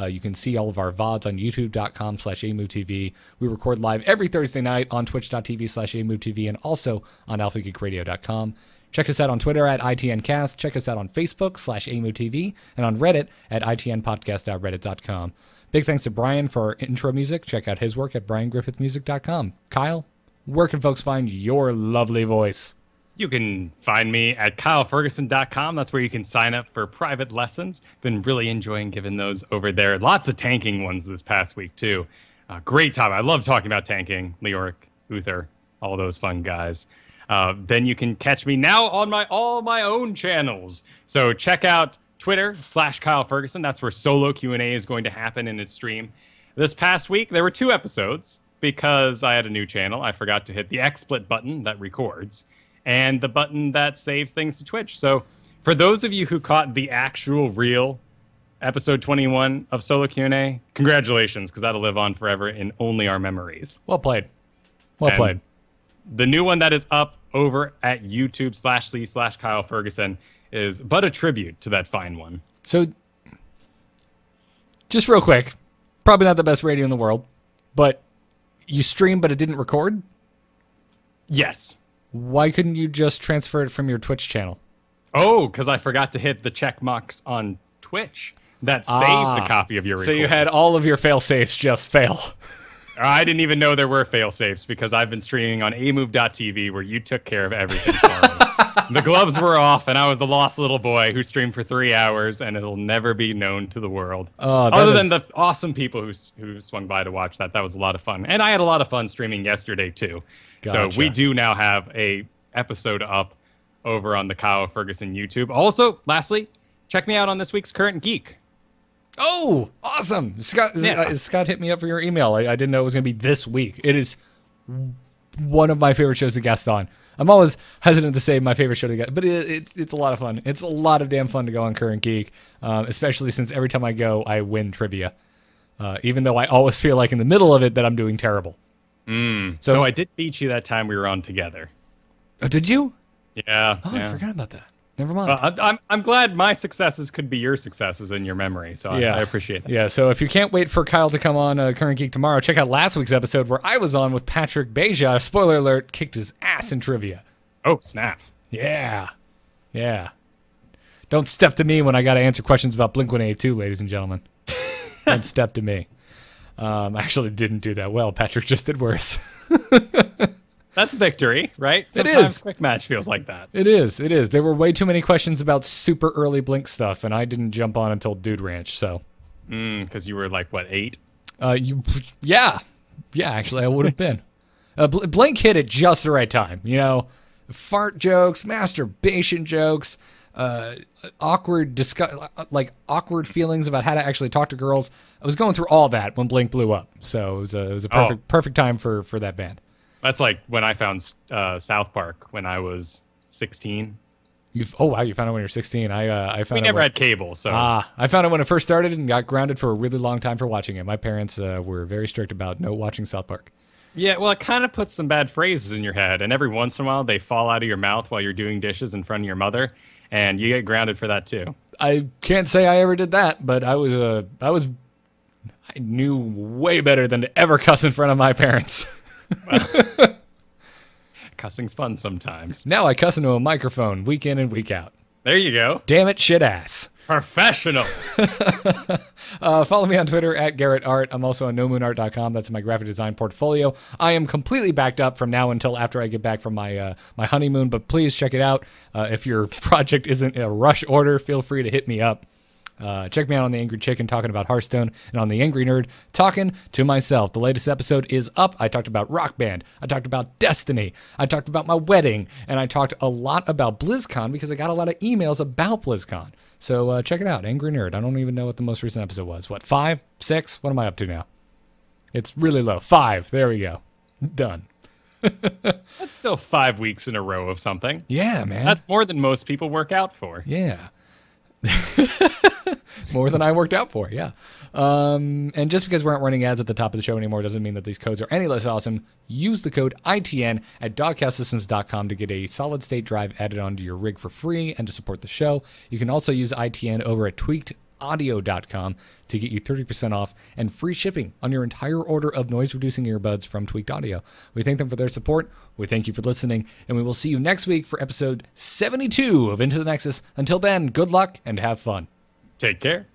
You can see all of our VODs on youtube.com/amovetv. We record live every Thursday night on twitch.tv/amovetv and also on alphageekradio.com. Check us out on Twitter at ITNcast. Check us out on Facebook /AmuTV and on Reddit at ITNpodcast.reddit.com. Big thanks to Brian for our intro music. Check out his work at briangriffithmusic.com. Kyle, where can folks find your lovely voice? You can find me at kyleferguson.com. That's where you can sign up for private lessons. Been really enjoying giving those over there. Lots of tanking ones this past week, too. Great time. I love talking about tanking. Leoric, Uther, all those fun guys. Then you can catch me now on all my own channels. So check out Twitter /Kyle Ferguson. That's where solo Q&A is going to happen in its stream. This past week, there were 2 episodes because I had a new channel. I forgot to hit the XSplit button that records and the button that saves things to Twitch. So for those of you who caught the actual real episode 21 of Solo Q&A, congratulations, because that'll live on forever in only our memories. Well played. Well played. The new one that is up over at YouTube /C/Kyle Ferguson is but a tribute to that fine one. So, just real quick, probably not the best radio in the world, but you streamed but it didn't record? Yes. Why couldn't you just transfer it from your Twitch channel? Oh, because I forgot to hit the check marks on Twitch. That saves a copy of your recording. So you had all of your fail safes just fail. I didn't even know there were fail safes because I've been streaming on amove.tv where you took care of everything for me. The gloves were off and I was a lost little boy who streamed for 3 hours and it'll never be known to the world. Other than the awesome people who swung by to watch that. That was a lot of fun. And I had a lot of fun streaming yesterday too. Gotcha. So we do now have a episode up over on the Kyle Ferguson YouTube. Also, lastly, check me out on this week's Current Geek. Oh, awesome. Scott hit me up for your email. I didn't know it was going to be this week. It is one of my favorite shows to guest on. I'm always hesitant to say my favorite show to guest, but it's a lot of fun. It's a lot of damn fun to go on Current Geek, especially since every time I go, I win trivia. Even though I always feel like in the middle of it that I'm doing terrible. So I did beat you that time we were on together. Oh, did you? Yeah. Oh, I forgot about that. Never mind. I'm glad my successes could be your successes in your memory, so I appreciate that. Yeah, so if you can't wait for Kyle to come on Current Geek tomorrow, check out last week's episode where I was on with Patrick Beja. Spoiler alert, kicked his ass in trivia. Oh, snap. Yeah. Don't step to me when I got to answer questions about Blink-182, ladies and gentlemen. Don't step to me. I actually didn't do that well. Patrick just did worse. That's victory, right? Sometimes it is. Quick match feels like that. It is. There were way too many questions about super early Blink stuff, and I didn't jump on until Dude Ranch, so. Because you were like, what, 8? Yeah, actually, I would have been. Blink hit at just the right time, you know? Fart jokes, masturbation jokes, awkward feelings about how to actually talk to girls. I was going through all that when Blink blew up, so it was a perfect time for that band. That's like when I found South Park when I was 16. Oh wow, you found it when you were 16. I found we never had cable, so I found it when it first started and got grounded for a really long time for watching it. My parents were very strict about no watching South Park. Yeah, well, it kind of puts some bad phrases in your head, and every once in a while they fall out of your mouth while you're doing dishes in front of your mother, and you get grounded for that too. I can't say I ever did that, but I knew way better than to ever cuss in front of my parents. Cussing's fun sometimes. Now I cuss into a microphone week in and week out. There you go. Damn it, shit ass. Professional. Follow me on Twitter at GarrettArt. I'm also on nomoonart.com. That's my graphic design portfolio. I am completely backed up from now until after I get back from my my honeymoon, but please check it out. If your project isn't in a rush order, feel free to hit me up. Check me out on The Angry Chicken talking about Hearthstone, and on The Angry Nerd talking to myself. The latest episode is up. I talked about Rock Band. I talked about Destiny. I talked about my wedding, and I talked a lot about BlizzCon because I got a lot of emails about BlizzCon. So check it out, Angry Nerd. I don't even know what the most recent episode was. What, 5, 6? What am I up to now? It's really low. 5. There we go. Done. That's still 5 weeks in a row of something. Yeah, man. That's more than most people work out for. Yeah. More than I worked out for, yeah. And just because we aren't running ads at the top of the show anymore doesn't mean that these codes are any less awesome. Use the code ITN at dogcastsystems.com to get a solid-state drive added onto your rig for free and to support the show. You can also use ITN over at tweakedaudio.com to get you 30% off and free shipping on your entire order of noise-reducing earbuds from Tweaked Audio. We thank them for their support. We thank you for listening, and we will see you next week for episode 72 of Into the Nexus. Until then, good luck and have fun. Take care.